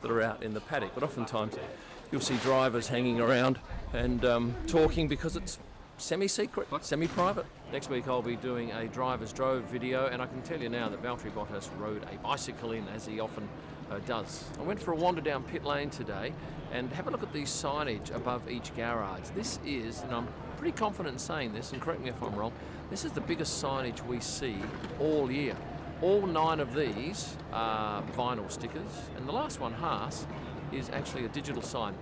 that are out in the paddock. But oftentimes you'll see drivers hanging around and talking because it's semi-secret, semi-private. Next week I'll be doing a driver's drove video, and I can tell you now that Valtteri Bottas rode a bicycle in, as he often does. I went for a wander down pit lane today, and have a look at these signage above each garage. This is, and I'm pretty confident in saying this, and correct me if I'm wrong, this is the biggest signage we see all year. All 9 of these are vinyl stickers, and the last one, Haas, is actually a digital sign.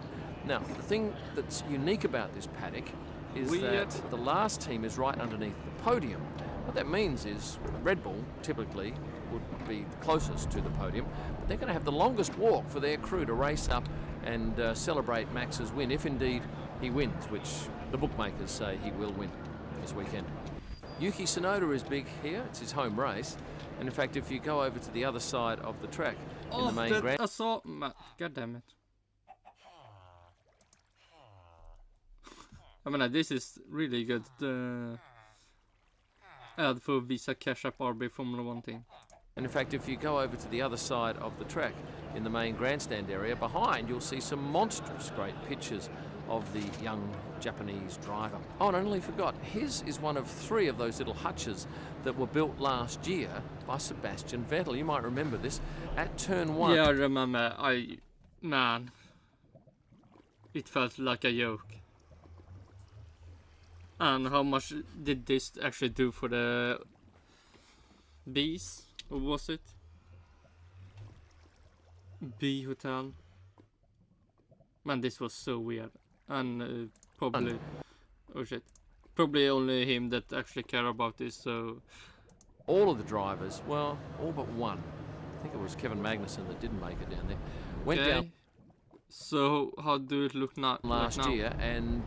Now, the thing that's unique about this paddock is that the last team is right underneath the podium. What that means is Red Bull typically would be the closest to the podium, but they're going to have the longest walk for their crew to race up and celebrate Max's win, if indeed he wins, which the bookmakers say he will win this weekend. Yuki Tsunoda is big here. It's his home race, and in fact, if you go over to the other side of the track in the main grand... God damn it. I mean, this is really good ad for Visa Cash App RB Formula 1 team. And in fact, if you go over to the other side of the track in the main grandstand area, behind you'll see some monstrous great pictures of the young Japanese driver. Oh, and I nearly forgot, his is one of 3 of those little hutches that were built last year by Sebastian Vettel. You might remember this at turn 1. Yeah, I remember. Man, it felt like a joke. And how much did this actually do for the bees? Or was it? Bee Hotel. Man, this was so weird. And probably... Oh shit. Probably only him that actually care about this, so... All of the drivers, well, all but one, I think it was Kevin Magnussen that didn't make it down there, Went down So how do it look now? last year, and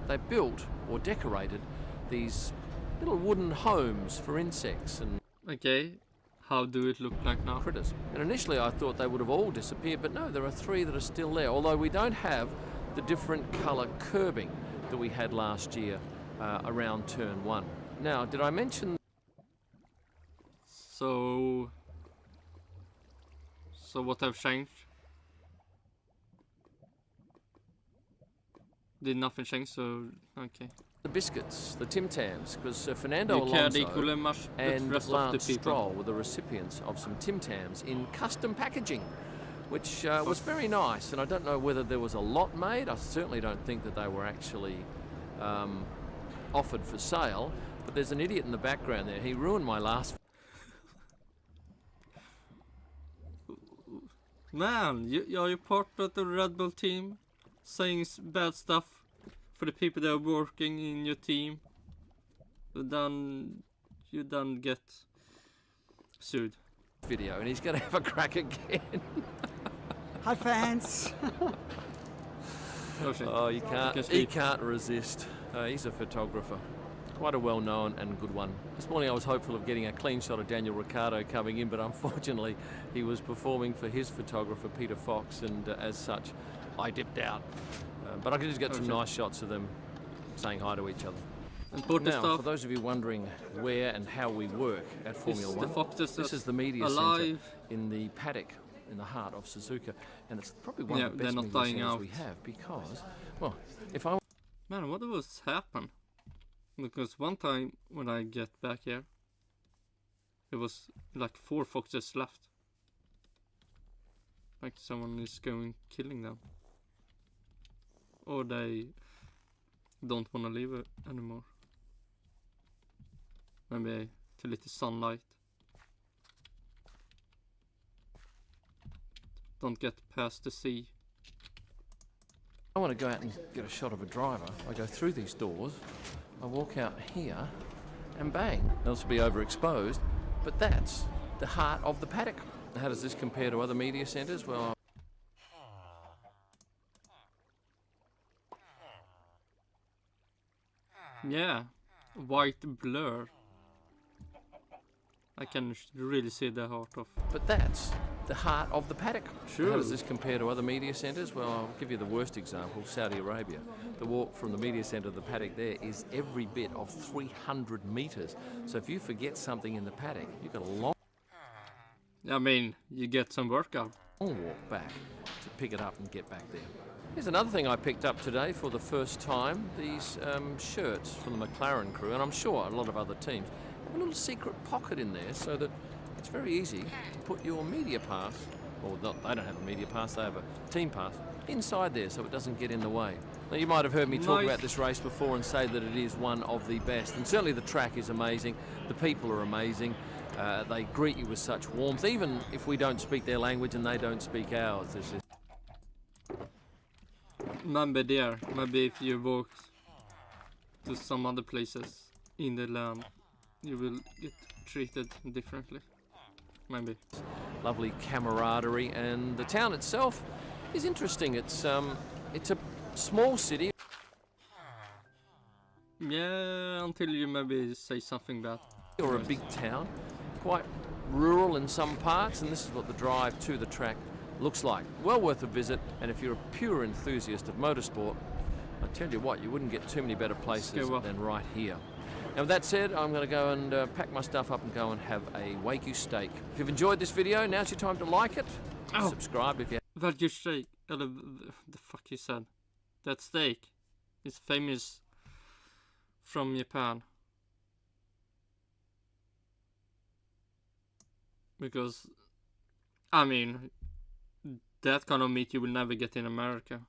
they built or decorated these little wooden homes for insects and Okay. How do it look like now? critters. And initially I thought they would have all disappeared, but no, there are 3 that are still there, although we don't have the different colour curbing that we had last year around turn 1. Now, did I mention... So what have changed? Did nothing change? So okay. the biscuits, the Tim Tams, because Fernando You cared Alonso equally much the and rest of Lance the people. Stroll were the recipients of some Tim Tams in custom packaging, which was very nice. And I don't know whether there was a lot made. I certainly don't think that they were actually offered for sale. But there's an idiot in the background there. He ruined my last. Man, are you part of the Red Bull team? Saying bad stuff for the people that are working in your team? Then you then get sued. Video, and he's going to have a crack again. Hi, fans. Oh, shit. Oh, you can't. He can't resist. He's a photographer. Quite a well-known and good one. This morning I was hopeful of getting a clean shot of Daniel Ricciardo coming in, but unfortunately he was performing for his photographer Peter Fox, and as such I dipped out. But I could just get some nice shots of them saying hi to each other. Now, for those of you wondering where and how we work at Formula One, this is the media centre in the paddock in the heart of Suzuka, and it's probably one of the best media centres we have because, well, if I... Man, what was happened? Because one time when I get back here, it was like 4 foxes left. Like someone is killing them. Or they don't want to leave it anymore. Maybe too little sunlight. Don't get past the sea. I want to go out and get a shot of a driver. I go through these doors, I walk out here, and bang, else to be overexposed, but that's the heart of the paddock. How does this compare to other media centres? Well, yeah, white blur. I can really see the heart of. But that's the heart of the paddock. Sure. How does this compare to other media centres? Well, I'll give you the worst example, Saudi Arabia. The walk from the media centre to the paddock there is every bit of 300 metres. So if you forget something in the paddock, you've got a long... I mean, you get some workout. Walk back to pick it up and get back there. Here's another thing I picked up today for the first time. These shirts from the McLaren crew, and I'm sure a lot of other teams, have a little secret pocket in there so that it's very easy to put your media pass, or not, they don't have a media pass, they have a team pass, inside there so it doesn't get in the way. Now you might have heard me talk about this race before and say that it is one of the best, and certainly the track is amazing, the people are amazing, they greet you with such warmth, even if we don't speak their language and they don't speak ours. Maybe there, maybe if you walk to some other places in the land, you will get treated differently. Maybe. Lovely camaraderie, and the town itself is interesting. It's a small city. Yeah, until you maybe say something bad. Or a big town, quite rural in some parts, and this is what the drive to the track looks like. Well worth a visit, and if you're a pure enthusiast of motorsport, I tell you what, you wouldn't get too many better places than right here. Now with that said, I'm going to go and pack my stuff up and go and have a Wagyu steak. If you've enjoyed this video, now's your time to like it. Subscribe if you Wagyu steak, the fuck you said. That steak is famous from Japan. Because, I mean, that kind of meat you will never get in America.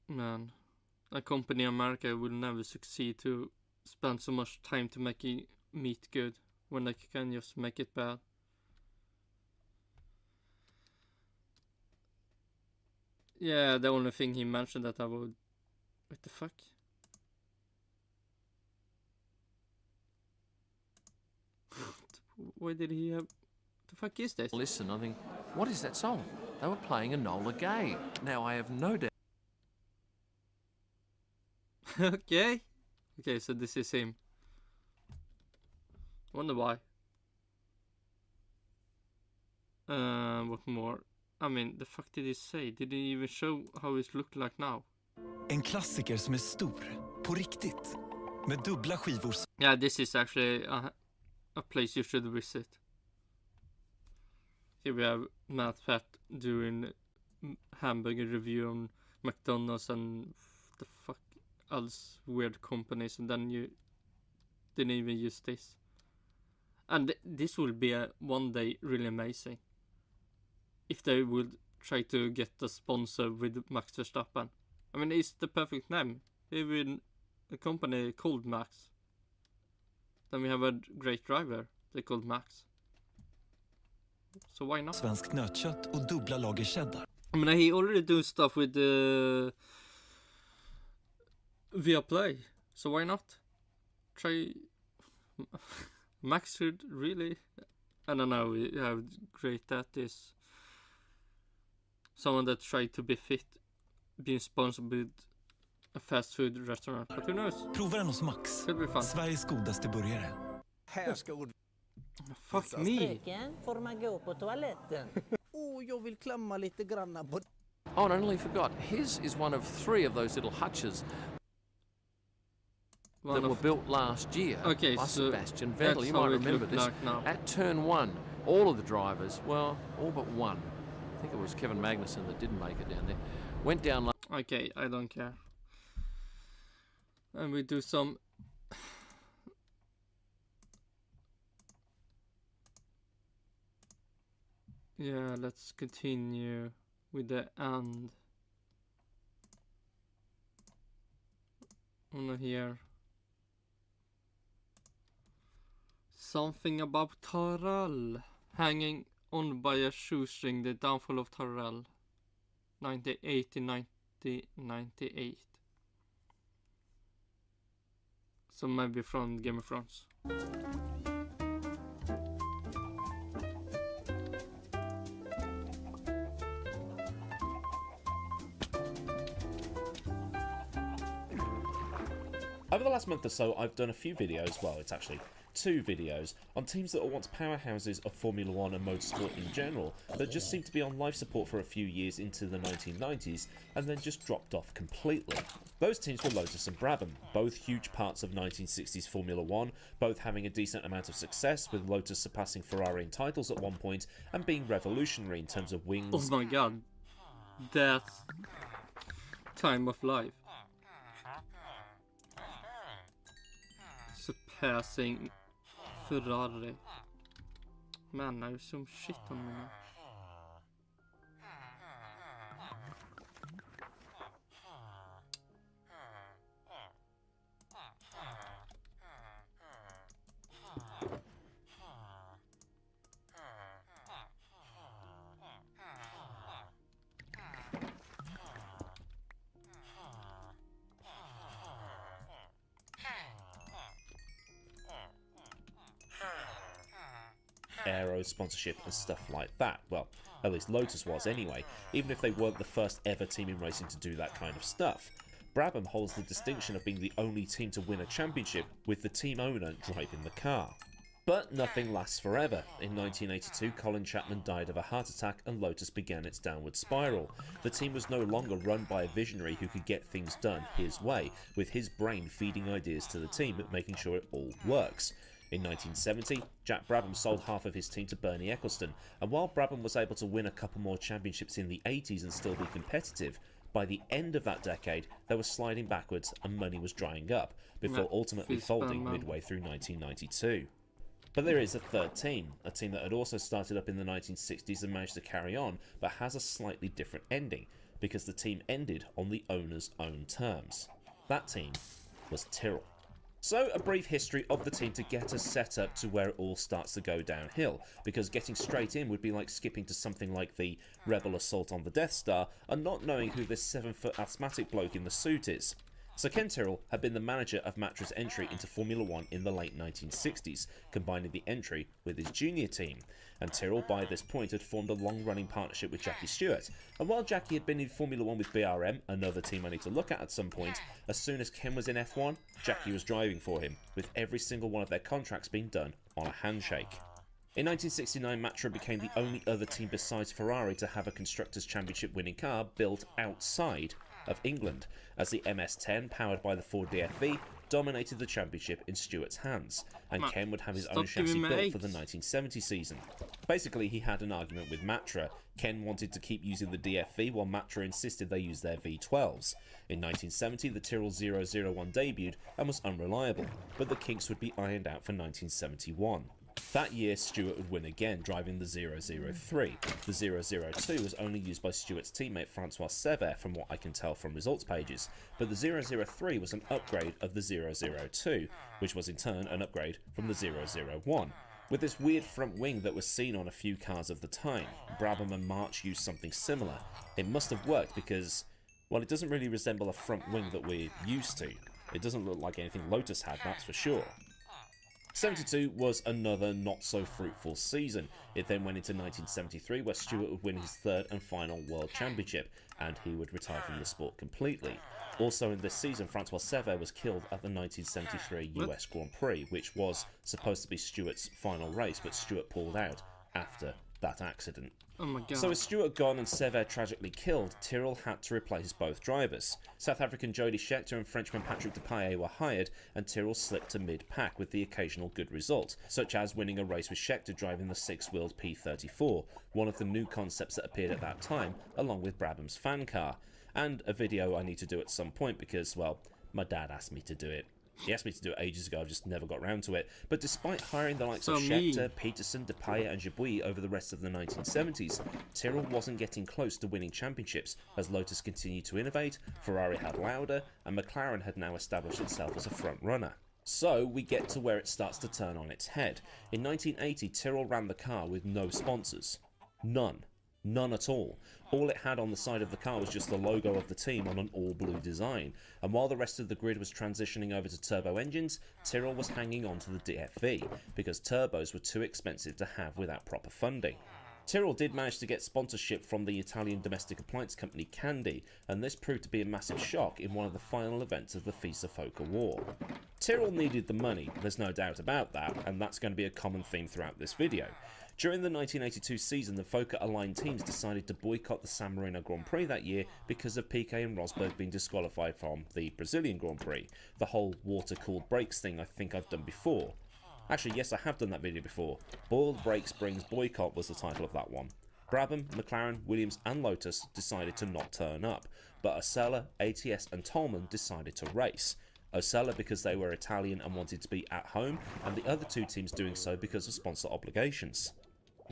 Man, a company in America will never succeed to spend so much time to making meat good when they can just make it bad. Yeah, the only thing he mentioned that I would... What the fuck? Why did he have... The fuck is this? Listen, I think, what is that song? They were playing a Nola game. Now, I have no doubt. Okay. Okay, so this is him. Wonder why. What more? I mean, the fuck did he say? Did he even show how it looked like now? En klassiker som är stor, på riktigt. Med dubbla skivor. Yeah, this is actually a place you should visit. Here we have Matt Pat doing hamburger review on McDonald's and the fuck else weird companies, and then you didn't even use this. And this will be one day really amazing. If they would try to get a sponsor with Max Verstappen. I mean, it's the perfect name. Even a company called Max. Then we have a great driver. They called Max. So why not? Svenskt nötkött och dubbla lager cheddar. I mean, he already do stuff with Viaplay. So why not? Try... Max should really... I don't know how great that is. Someone that tried to be fit, being sponsored with a fast food restaurant. But who knows? Prova den hos Max. Could be fun. Sveriges godaste burgare. Här ska ord... Fuck me. Får man gå på toaletten? Jag vill klämma lite granna på... Oh, and I nearly forgot. His is one of 3 of those little hutches that were built last year by Sebastian Vettel. You might remember this. At turn 1, all of the drivers, well, all but one, I think it was Kevin Magnussen that didn't make it down there, went down. Okay, I don't care. And we do some... Yeah, let's continue with the end. On here. Something about Tyrrell. Hanging on by a shoestring, the downfall of Tyrrell. 1998. So maybe from Game of Thrones. Over the last month or so, I've done a few videos, well, it's actually 2 videos, on teams that were once powerhouses of Formula 1 and motorsport in general, that just seemed to be on life support for a few years into the 1990s, and then just dropped off completely. Those teams were Lotus and Brabham, both huge parts of 1960s Formula 1, both having a decent amount of success, with Lotus surpassing Ferrari in titles at one point, and being revolutionary in terms of wings. Oh my god. That time of life. Surpassing Ferrari. Man, I have some shit on me now. Aero sponsorship and stuff like that. Well, at least Lotus was anyway, even if they weren't the first ever team in racing to do that kind of stuff. Brabham holds the distinction of being the only team to win a championship with the team owner driving the car. But nothing lasts forever. In 1982, Colin Chapman died of a heart attack and Lotus began its downward spiral. The team was no longer run by a visionary who could get things done his way, with his brain feeding ideas to the team but making sure it all works. In 1970, Jack Brabham sold half of his team to Bernie Eccleston, and while Brabham was able to win a couple more championships in the 80s and still be competitive, by the end of that decade they were sliding backwards and money was drying up, before ultimately folding midway through 1992. But there is a third team, a team that had also started up in the 1960s and managed to carry on, but has a slightly different ending, because the team ended on the owner's own terms. That team was Tyrrell. So, a brief history of the team to get us set up to where it all starts to go downhill, because getting straight in would be like skipping to something like the Rebel assault on the Death Star and not knowing who this 7-foot asthmatic bloke in the suit is. So Ken Tyrrell had been the manager of Matra's entry into Formula 1 in the late 1960s, combining the entry with his junior team. And Tyrrell by this point had formed a long-running partnership with Jackie Stewart. And while Jackie had been in Formula 1 with BRM, another team I need to look at some point, as soon as Ken was in F1, Jackie was driving for him, with every single one of their contracts being done on a handshake. In 1969, Matra became the only other team besides Ferrari to have a Constructors' Championship winning car built outside of England, as the MS-10, powered by the Ford DFV, dominated the championship in Stewart's hands, and Ken would have his own chassis built for the 1970 season. Basically, he had an argument with Matra. Ken wanted to keep using the DFV, while Matra insisted they use their V12s. In 1970, the Tyrrell 001 debuted and was unreliable, but the kinks would be ironed out for 1971. That year, Stewart would win again, driving the 003. The 002 was only used by Stewart's teammate Francois Sever, from what I can tell from results pages, but the 003 was an upgrade of the 002, which was in turn an upgrade from the 001. With this weird front wing that was seen on a few cars of the time, Brabham and March used something similar. It must have worked because, well, it doesn't really resemble a front wing that we're used to. It doesn't look like anything Lotus had, that's for sure. 72 was another not-so-fruitful season. It then went into 1973, where Stewart would win his third and final World Championship, and he would retire from the sport completely. Also in this season, Francois Sever was killed at the 1973 US Grand Prix, which was supposed to be Stewart's final race, but Stewart pulled out after that accident. Oh my God. So with Stewart gone and Sever tragically killed, Tyrrell had to replace both drivers. South African Jody Scheckter and Frenchman Patrick Depailler were hired, and Tyrrell slipped to mid-pack with the occasional good result, such as winning a race with Scheckter driving the six-wheeled P34, one of the new concepts that appeared at that time, along with Brabham's fan car. And a video I need to do at some point because, well, my dad asked me to do it. He asked me to do it ages ago, I've just never got around to it. But despite hiring the likes of Scheckter, Peterson, Depailler and Jabouille over the rest of the 1970s, Tyrrell wasn't getting close to winning championships as Lotus continued to innovate, Ferrari had Lauda, and McLaren had now established itself as a front runner. So we get to where it starts to turn on its head. In 1980, Tyrrell ran the car with no sponsors. None. None at all. All it had on the side of the car was just the logo of the team on an all-blue design, and while the rest of the grid was transitioning over to turbo engines, Tyrrell was hanging on to the DFV, because turbos were too expensive to have without proper funding. Tyrrell did manage to get sponsorship from the Italian domestic appliance company Candy, and this proved to be a massive shock in one of the final events of the FISA-FOCA war. Tyrrell needed the money, there's no doubt about that, and that's going to be a common theme throughout this video. During the 1982 season, the FOCA-aligned teams decided to boycott the San Marino Grand Prix that year because of Piquet and Rosberg being disqualified from the Brazilian Grand Prix. The whole water-cooled brakes thing I think I've done before. Actually, yes, I have done that video before. Boiled Brakes Brings Boycott was the title of that one. Brabham, McLaren, Williams and Lotus decided to not turn up, but Osella, ATS and Tolman decided to race. Osella because they were Italian and wanted to be at home, and the other two teams doing so because of sponsor obligations.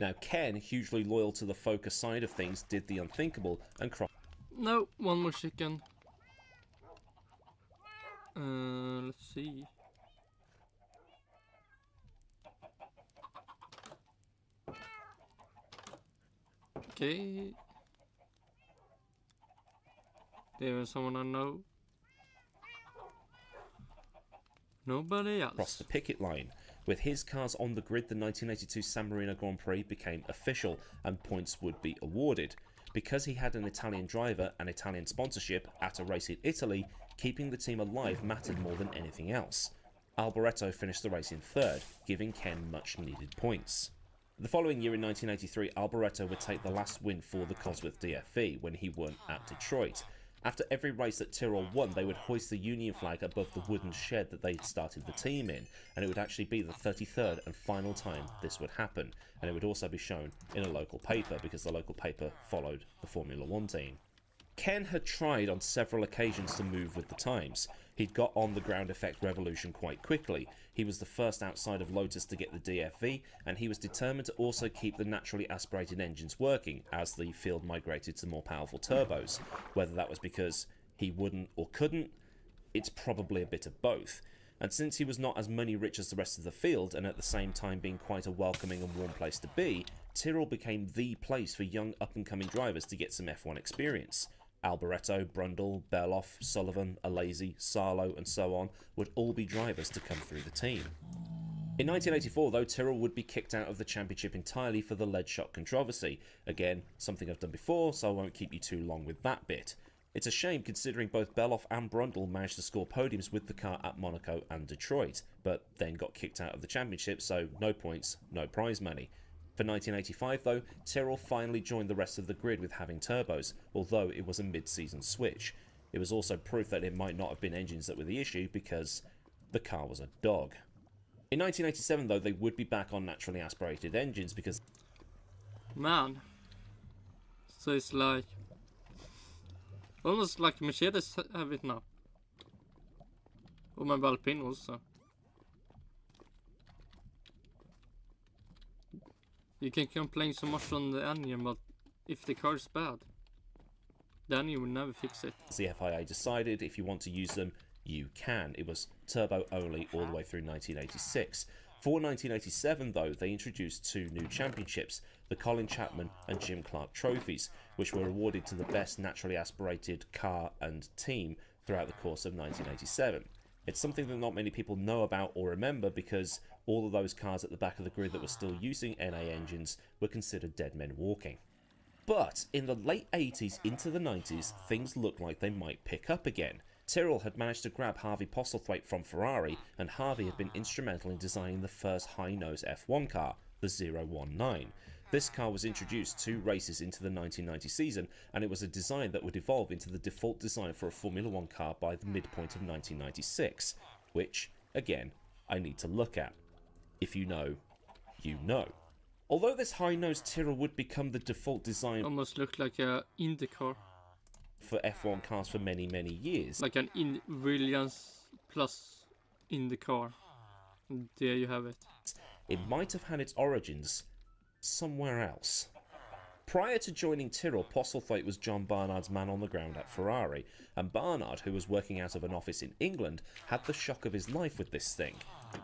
Now Ken, hugely loyal to the FOCA side of things, did the unthinkable and crossed... No, one more chicken. Let's see. Okay. There is someone I know. Nobody else. Crossed the picket line. With his cars on the grid, the 1982 San Marino Grand Prix became official and points would be awarded. Because he had an Italian driver and Italian sponsorship at a race in Italy, keeping the team alive mattered more than anything else. Alboreto finished the race in third, giving Ken much needed points. The following year in 1983, Alboreto would take the last win for the Cosworth DFV when he won at Detroit. After every race that Tyrrell won, they would hoist the Union flag above the wooden shed that they'd started the team in, and it would actually be the 33rd and final time this would happen, and it would also be shown in a local paper because the local paper followed the Formula 1 team. Ken had tried on several occasions to move with the times. He'd got on the ground effect revolution quite quickly. He was the first outside of Lotus to get the DFV, and he was determined to also keep the naturally aspirated engines working as the field migrated to more powerful turbos. Whether that was because he wouldn't or couldn't, it's probably a bit of both. And since he was not as money rich as the rest of the field, and at the same time being quite a welcoming and warm place to be, Tyrrell became the place for young up-and-coming drivers to get some F1 experience. Alboreto, Brundle, Beloff, Sullivan, Alesi, Sarlo and so on would all be drivers to come through the team. In 1984 though, Tyrrell would be kicked out of the championship entirely for the lead shot controversy. Again, something I've done before, so I won't keep you too long with that bit. It's a shame considering both Beloff and Brundle managed to score podiums with the car at Monaco and Detroit, but then got kicked out of the championship, so no points, no prize money. For 1985 though, Tyrrell finally joined the rest of the grid with having turbos, although it was a mid-season switch. It was also proof that it might not have been engines that were the issue because the car was a dog. In 1987 though, they would be back on naturally aspirated engines because... Man. So it's like... almost like Mercedes have it now. Or maybe Alpine also. You can complain so much on the engine, but if the car is bad, then you will never fix it. The FIA decided if you want to use them, you can. It was turbo only all the way through 1986. For 1987 though, they introduced two new championships, the Colin Chapman and Jim Clark trophies, which were awarded to the best naturally aspirated car and team throughout the course of 1987. It's something that not many people know about or remember because all of those cars at the back of the grid that were still using NA engines were considered dead men walking. But in the late 80s into the 90s, things looked like they might pick up again. Tyrrell had managed to grab Harvey Postlethwaite from Ferrari, and Harvey had been instrumental in designing the first high-nose F1 car, the 019. This car was introduced 2 races into the 1990 season, and it was a design that would evolve into the default design for a Formula 1 car by the midpoint of 1996, which, again, I need to look at. If you know, you know. Although this high-nosed Tyrrell would become the default design... almost looked like a IndyCar. ...for F1 cars for many, many years. Like an Williams plus IndyCar. There you have it. It might have had its origins somewhere else. Prior to joining Tyrrell, Postlethwaite was John Barnard's man on the ground at Ferrari, and Barnard, who was working out of an office in England, had the shock of his life with this thing.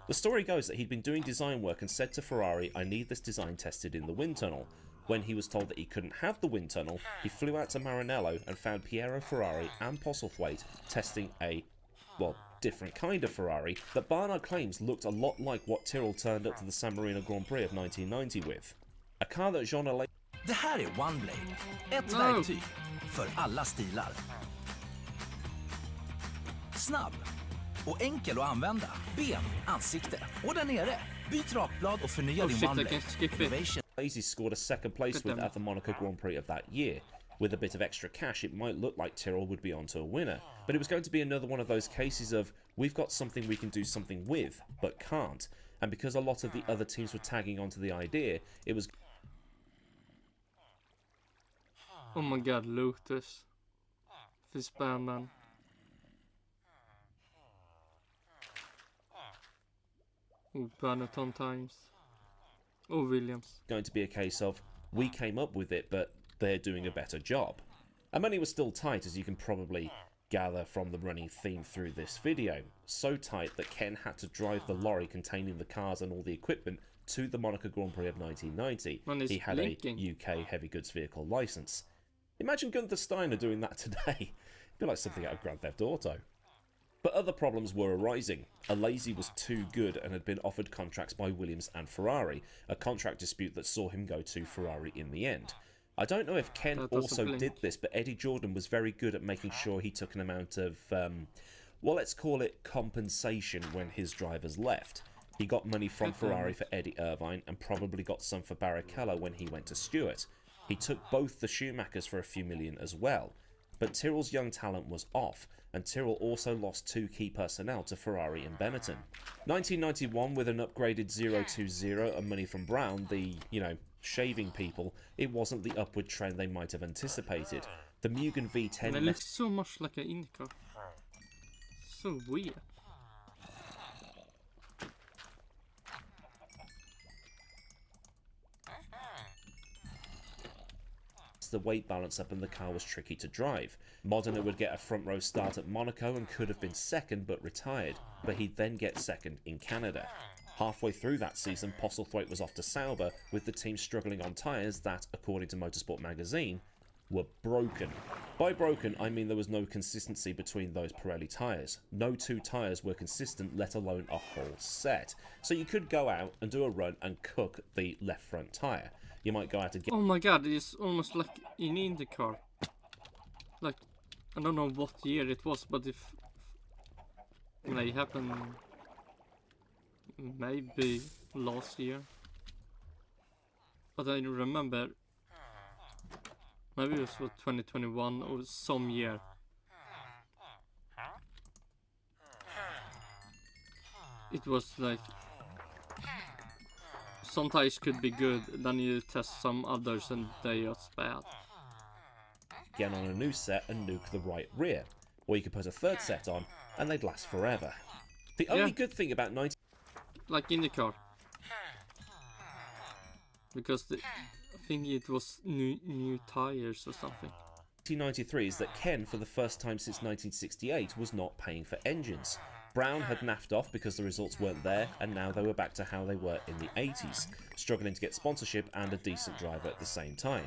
The story goes that he'd been doing design work and said to Ferrari, "I need this design tested in the wind tunnel." When he was told that he couldn't have the wind tunnel, he flew out to Maranello and found Piero Ferrari and Postlethwaite testing a, well, different kind of Ferrari that Barnard claims looked a lot like what Tyrrell turned up to the San Marino Grand Prix of 1990 with. A car that Jean Alain... Det här är OneBlade, ett verktyg för alla stilar. Snabb och enkel att använda. Ben, ansikte och där nere. Byt rakblad och förnya din OneBlade. Innovation. Alesi scored a second place with at the Monaco Grand Prix of that year. With a bit of extra cash, it might look like Tyrrell would be onto a winner. But it was going to be another one of those cases of, we've got something we can do something with, but can't. And because a lot of the other teams were tagging onto the idea, it was... Oh my god, Lotus. Fitzpatrick. Oh, Benetton times. Oh, Williams. Going to be a case of, we came up with it, but they're doing a better job. And money was still tight, as you can probably gather from the running theme through this video. So tight that Ken had to drive the lorry containing the cars and all the equipment to the Monaco Grand Prix of 1990. He had a UK heavy goods vehicle licence. Imagine Gunther Steiner doing that today. It'd be like something out of Grand Theft Auto. But other problems were arising. Alesi was too good and had been offered contracts by Williams and Ferrari, a contract dispute that saw him go to Ferrari in the end. I don't know if Ken also did this, but Eddie Jordan was very good at making sure he took an amount of, well, let's call it compensation when his drivers left. He got money from Ferrari for Eddie Irvine and probably got some for Barrichello when he went to Stewart. He took both the Schumachers for a few million as well. But Tyrrell's young talent was off, and Tyrrell also lost 2 key personnel to Ferrari and Benetton. 1991, with an upgraded 020 and money from Brown, the, shaving people, it wasn't the upward trend they might have anticipated. The Mugen V10... It looks so much like an IndyCar. So weird. The weight balance up and the car was tricky to drive. Modena would get a front row start at Monaco and could have been second but retired, but he'd then get second in Canada. Halfway through that season, Postlethwaite was off to Sauber, with the team struggling on tyres that, according to Motorsport magazine, were broken. By broken, I mean there was no consistency between those Pirelli tyres. No two tyres were consistent, let alone a whole set. So you could go out and do a run and cook the left front tyre. You might go out again. Oh my god, it's almost like in IndyCar. Like, I don't know what year it was, but if may happen maybe last year. But I remember maybe it was for 2021 or some year. It was like some tires could be good, then you test some others and they are bad. Again on a new set and nuke the right rear. Or you could put a third set on and they'd last forever. The only good thing about like IndyCar. Because I think it was new tires or something. 1993 is that Ken, for the first time since 1968, was not paying for engines. Brown had naffed off because the results weren't there, and now they were back to how they were in the 80s, struggling to get sponsorship and a decent driver at the same time.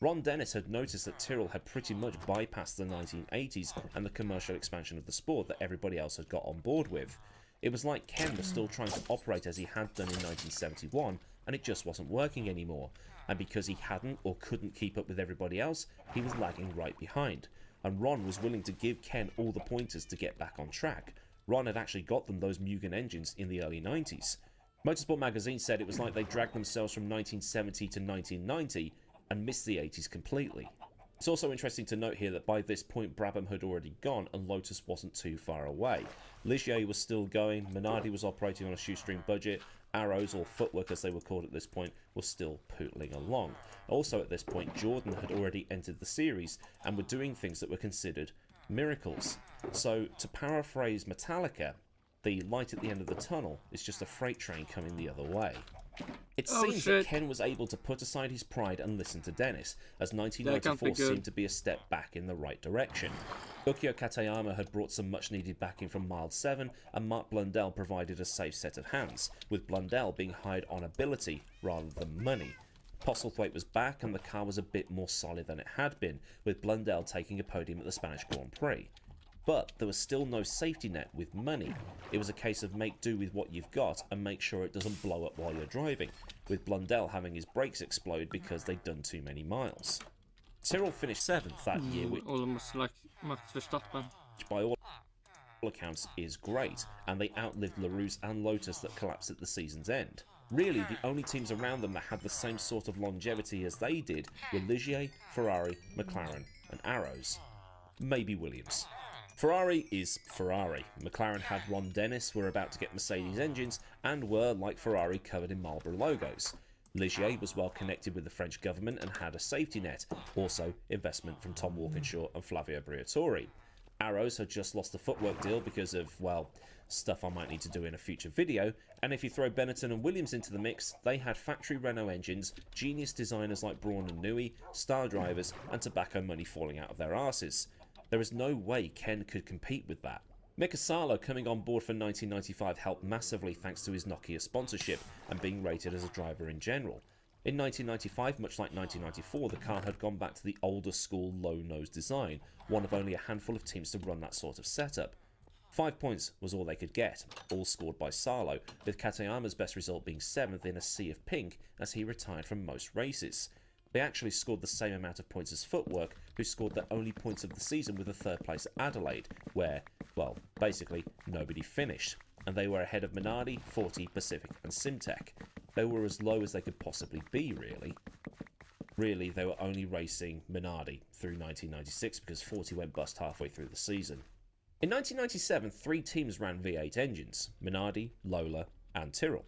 Ron Dennis had noticed that Tyrrell had pretty much bypassed the 1980s and the commercial expansion of the sport that everybody else had got on board with. It was like Ken was still trying to operate as he had done in 1971, and it just wasn't working anymore. And because he hadn't or couldn't keep up with everybody else, he was lagging right behind. And Ron was willing to give Ken all the pointers to get back on track. Ron had actually got them those Mugen engines in the early 90s. Motorsport magazine said it was like they dragged themselves from 1970 to 1990 and missed the 80s completely. It's also interesting to note here that by this point Brabham had already gone and Lotus wasn't too far away. Ligier was still going, Minardi was operating on a shoestring budget, Arrows, or Footwork as they were called at this point, was still pootling along. Also at this point, Jordan had already entered the series and were doing things that were considered miracles. So, to paraphrase Metallica, the light at the end of the tunnel is just a freight train coming the other way. It seems that Ken was able to put aside his pride and listen to Dennis, as 1994 seemed to be a step back in the right direction. Ukyo Katayama had brought some much needed backing from Mild 7, and Mark Blundell provided a safe set of hands, with Blundell being hired on ability rather than money. Postlethwaite was back and the car was a bit more solid than it had been, with Blundell taking a podium at the Spanish Grand Prix. But there was still no safety net with money. It was a case of make do with what you've got and make sure it doesn't blow up while you're driving, with Blundell having his brakes explode because they'd done too many miles. Tyrrell finished 7th that year, which almost like Max Verstappen. By all accounts is great, and they outlived LaRousse and Lotus that collapsed at the season's end. Really, the only teams around them that had the same sort of longevity as they did were Ligier, Ferrari, McLaren and Arrows. Maybe Williams. Ferrari is Ferrari. McLaren had Ron Dennis, were about to get Mercedes engines, and were, like Ferrari, covered in Marlboro logos. Ligier was well connected with the French government and had a safety net, also investment from Tom Walkinshaw and Flavio Briatore. Arrows had just lost the Footwork deal because of, well, stuff I might need to do in a future video, and if you throw Benetton and Williams into the mix, they had factory Renault engines, genius designers like Braun and Newey, star drivers, and tobacco money falling out of their arses. There is no way Ken could compete with that. Mika Salo coming on board for 1995 helped massively thanks to his Nokia sponsorship and being rated as a driver in general. In 1995, much like 1994, the car had gone back to the older school low-nose design, one of only a handful of teams to run that sort of setup. 5 points was all they could get, all scored by Salo, with Katayama's best result being 7th in a sea of pink as he retired from most races. They actually scored the same amount of points as Footwork, who scored their only points of the season with a 3rd place at Adelaide, where, well, basically nobody finished, and they were ahead of Minardi, 40, Pacific and Simtek. They were as low as they could possibly be, really. Really, they were only racing Minardi through 1996 because 40 went bust halfway through the season. In 1997, 3 teams ran V8 engines, Minardi, Lola and Tyrrell.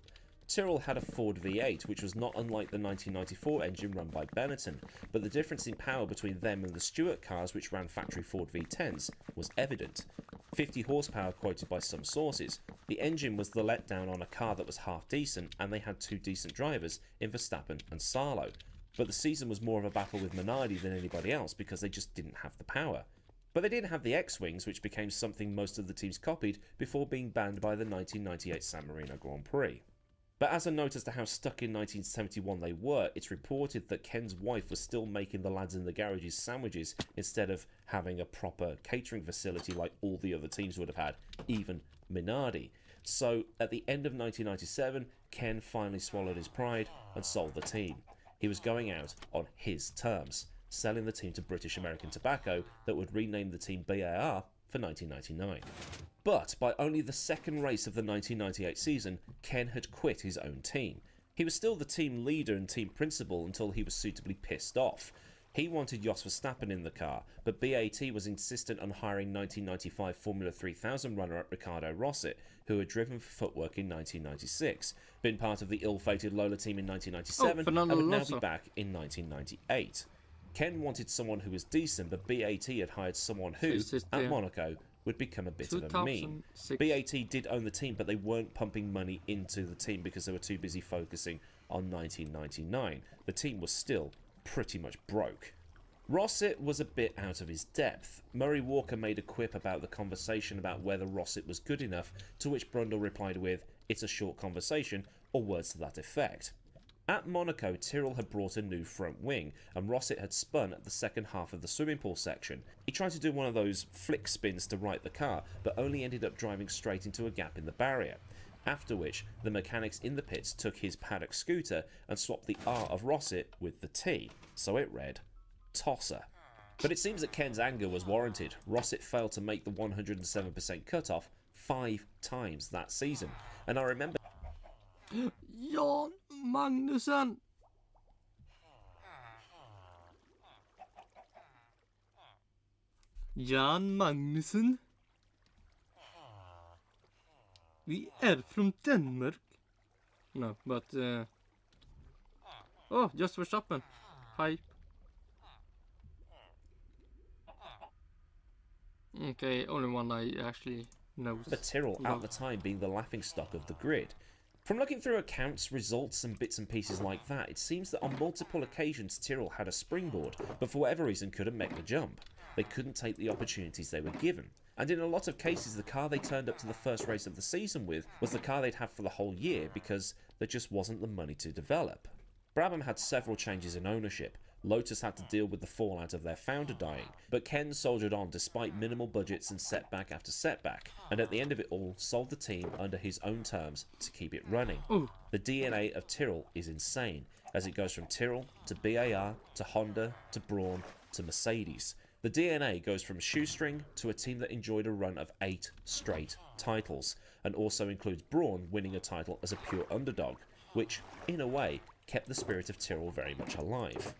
Tyrrell had a Ford V8, which was not unlike the 1994 engine run by Benetton, but the difference in power between them and the Stewart cars, which ran factory Ford V10s, was evident. 50 horsepower quoted by some sources. The engine was the letdown on a car that was half decent, and they had 2 decent drivers in Verstappen and Salo. But the season was more of a battle with Minardi than anybody else because they just didn't have the power. But they did have the X-Wings, which became something most of the teams copied before being banned by the 1998 San Marino Grand Prix. But as a note as to how stuck in 1971 they were, it's reported that Ken's wife was still making the lads in the garages sandwiches instead of having a proper catering facility like all the other teams would have had, even Minardi. So at the end of 1997, Ken finally swallowed his pride and sold the team. He was going out on his terms, selling the team to British American Tobacco that would rename the team BAR for 1999. But by only the second race of the 1998 season, Ken had quit his own team. He was still the team leader and team principal until he was suitably pissed off. He wanted Jos Verstappen in the car, but BAT was insistent on hiring 1995 Formula 3000 runner-up Ricardo Rosset, who had driven for Footwork in 1996, been part of the ill-fated Lola team in 1997, and would now be back in 1998. Ken wanted someone who was decent, but BAT had hired someone who, at Monaco, would become a bit of a meme. BAT did own the team, but they weren't pumping money into the team because they were too busy focusing on 1999. The team was still pretty much broke. Rosset was a bit out of his depth. Murray Walker made a quip about the conversation about whether Rosset was good enough, to which Brundle replied with, "It's a short conversation," or words to that effect. At Monaco, Tyrrell had brought a new front wing, and Rosset had spun at the second half of the swimming pool section. He tried to do one of those flick spins to right the car, but only ended up driving straight into a gap in the barrier. After which, the mechanics in the pits took his paddock scooter and swapped the R of Rosset with the T, so it read Tosser. But it seems that Ken's anger was warranted. Rosset failed to make the 107% cutoff 5 times that season, and I remember Jan Magnussen! Jan Magnussen? We are from Denmark. No, but oh, Jos Verstappen. Hype. Okay, only one I actually know. But Tyrrell at the time being the laughingstock of the grid. From looking through accounts, results and bits and pieces like that, it seems that on multiple occasions Tyrrell had a springboard, but for whatever reason couldn't make the jump. They couldn't take the opportunities they were given. And in a lot of cases, the car they turned up to the first race of the season with was the car they'd have for the whole year because there just wasn't the money to develop. Brabham had several changes in ownership. Lotus had to deal with the fallout of their founder dying, but Ken soldiered on despite minimal budgets and setback after setback, and at the end of it all, sold the team under his own terms to keep it running. Ooh. The DNA of Tyrrell is insane, as it goes from Tyrrell to BAR to Honda to Brawn to Mercedes. The DNA goes from shoestring to a team that enjoyed a run of 8 straight titles, and also includes Brawn winning a title as a pure underdog, which, in a way, kept the spirit of Tyrrell very much alive.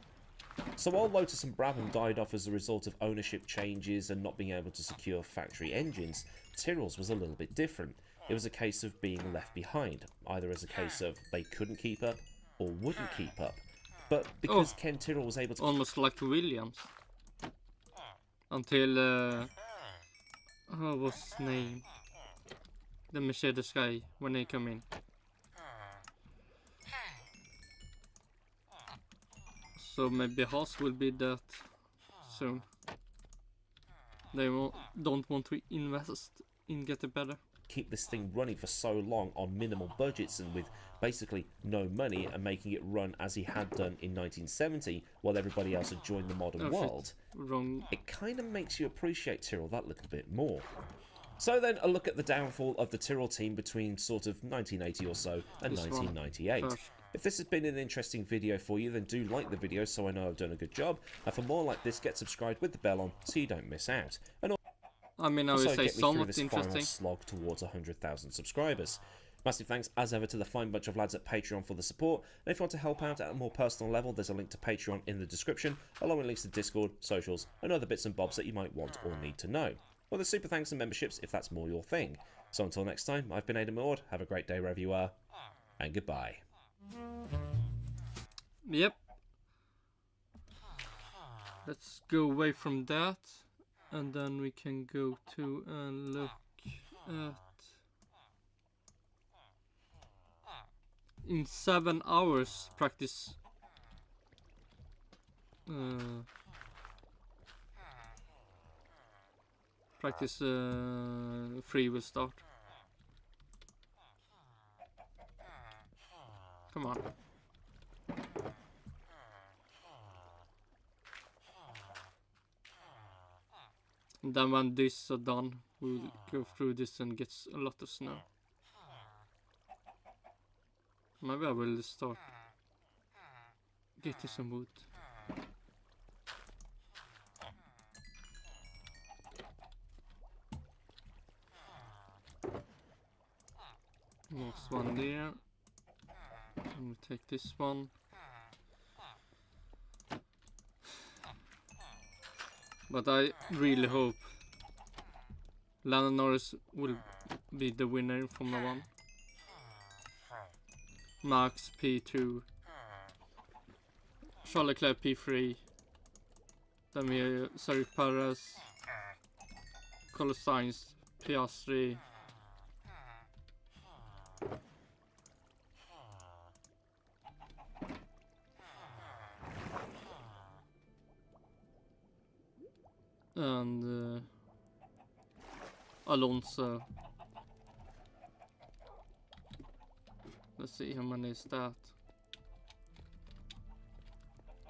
So while Lotus and Brabham died off as a result of ownership changes and not being able to secure factory engines, Tyrrell's was a little bit different. It was a case of being left behind, either as a case of they couldn't keep up or wouldn't keep up. But because Ken Tyrrell was able to... Almost like Williams. Until... what's his name? The Mercedes guy, when they come in. So maybe Haas will be that soon. They don't want to invest in getting better. Keep this thing running for so long on minimal budgets and with basically no money, and making it run as he had done in 1970 while everybody else had joined the modern world. Wrong. It kind of makes you appreciate Tyrrell that little bit more. So then, a look at the downfall of the Tyrrell team between sort of 1980 or so and 1998. If this has been an interesting video for you, then do like the video so I know I've done a good job. And for more like this, get subscribed with the bell on so you don't miss out. And I mean, I would say somewhat interesting. Final slog towards 100,000 subscribers. Massive thanks as ever to the fine bunch of lads at Patreon for the support. And if you want to help out at a more personal level, there's a link to Patreon in the description, along with links to Discord, socials, and other bits and bobs that you might want or need to know. Or there's super thanks and memberships if that's more your thing. So until next time, I've been Aidan Millward. Have a great day wherever you are, and goodbye. Yep. Let's go away from that, and then we can go to and look at in 7 hours practice. Practice 3 will start. Come on. And then when this are done, we'll go through this and get a lot of snow. Maybe I will start getting some wood. Next one there. And we take this one. But I really hope Lando Norris will be the winner in Formula 1. Max P2. Charles Leclerc P3. Then we have Sergio Perez. Carlos Sainz Piastri. And Alonso. Let's see how many is that.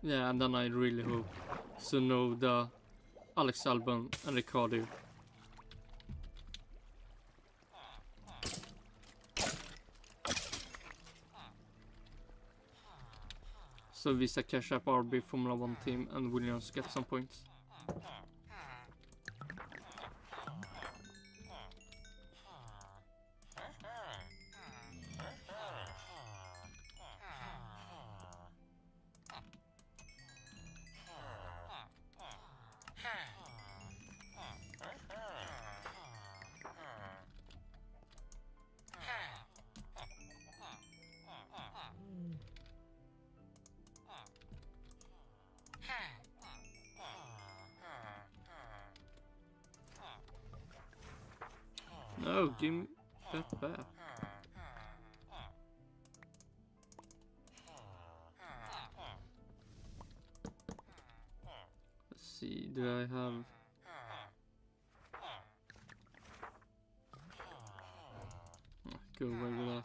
Yeah, and then I really hope Tsunoda, Alex Albon and Ricciardo. So Visa Cash App RB Formula 1 team and Williams get some points. No, give me that back. Let's see, do I have... Go away with that.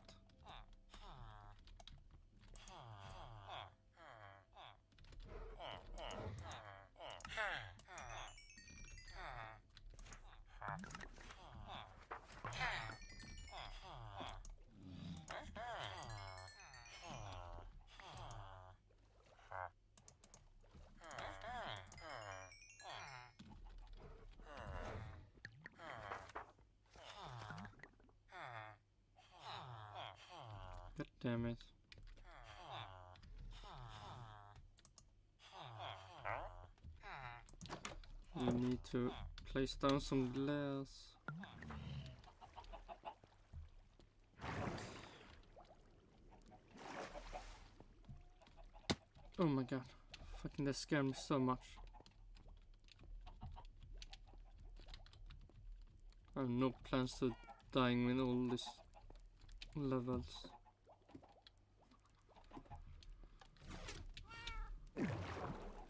God damn it. You need to place down some glass. Oh my god. Fucking that scared me so much. I have no plans to dying in all these levels.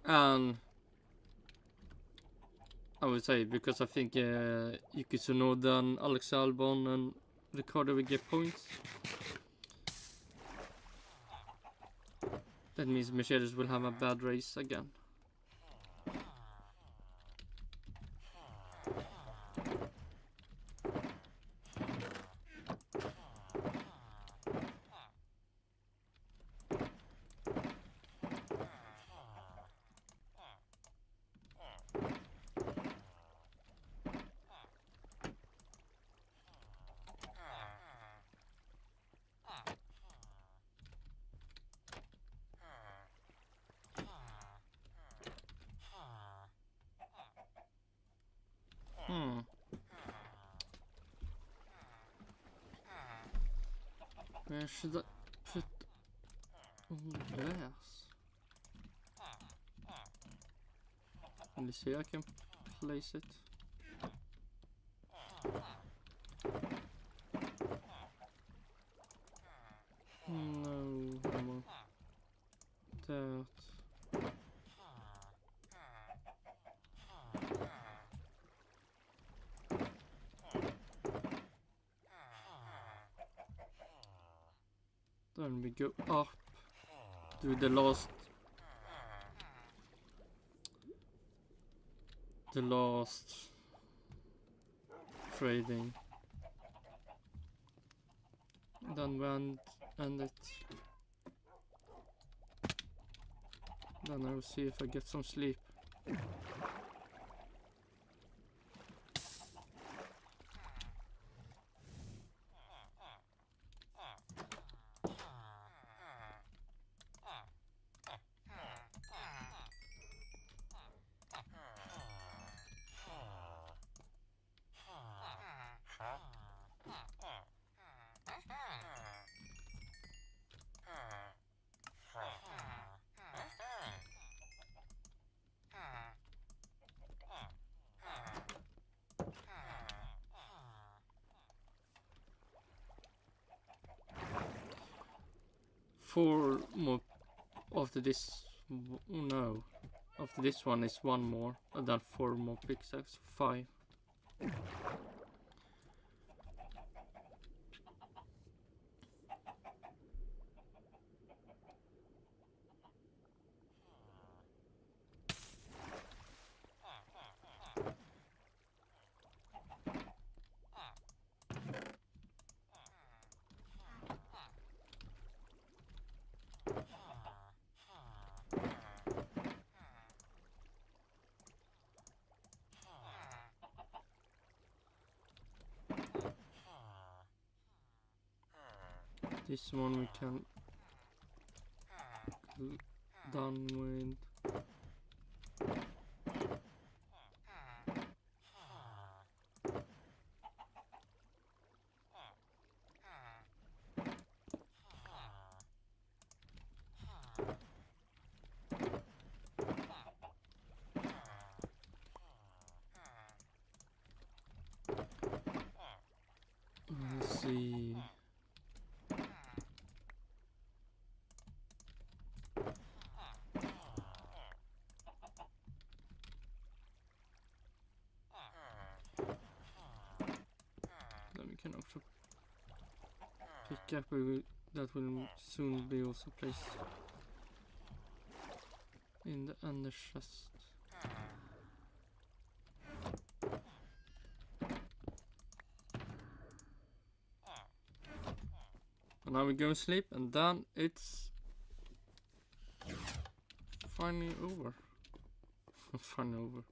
And I would say, because I think Yuki Tsunoda and Alex Albon and Ricciardo will get points. That means Mercedes will have a bad race again. Where should I put all the glass? Let me see, I can place it. No, I want that. Then we go up to the last trading. Then we end it. Then I will see if I get some sleep. Four more after this. No, after this one is one more, and then 4 more pickaxes. 5. This one we can done with. Let's see. Can also pick up that will soon be also placed in the under chest. And now we go to sleep, and then it's finally over. Finally over.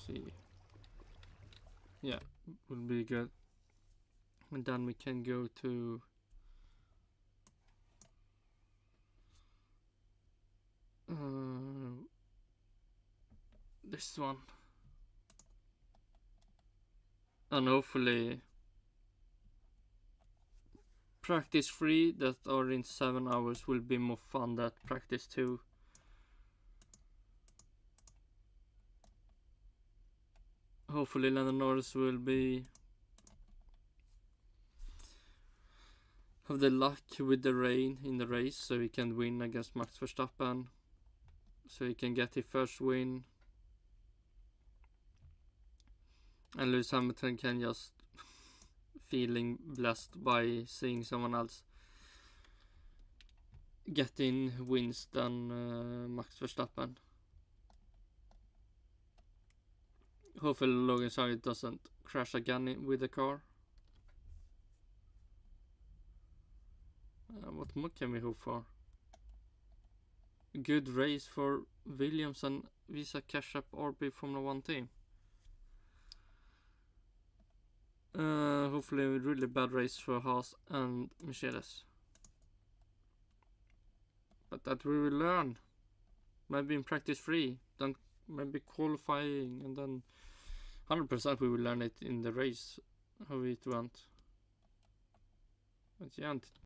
See, yeah, will be good. And then we can go to this one, and hopefully practice 3 that are in 7 hours will be more fun than practice 2. Hopefully Lando Norris will have the luck with the rain in the race, so he can win against Max Verstappen, so he can get his first win, and Lewis Hamilton can just feeling blessed by seeing someone else getting wins than Max Verstappen. Hopefully Logan Sargent doesn't crash again with the car. What more can we hope for? A good race for Williams and Visa Cash App RB Formula 1 team. Hopefully a really bad race for Haas and Mercedes. But that we will learn. Maybe in practice 3, then maybe qualifying, and then 100% we will learn it in the race, how it went. But yeah,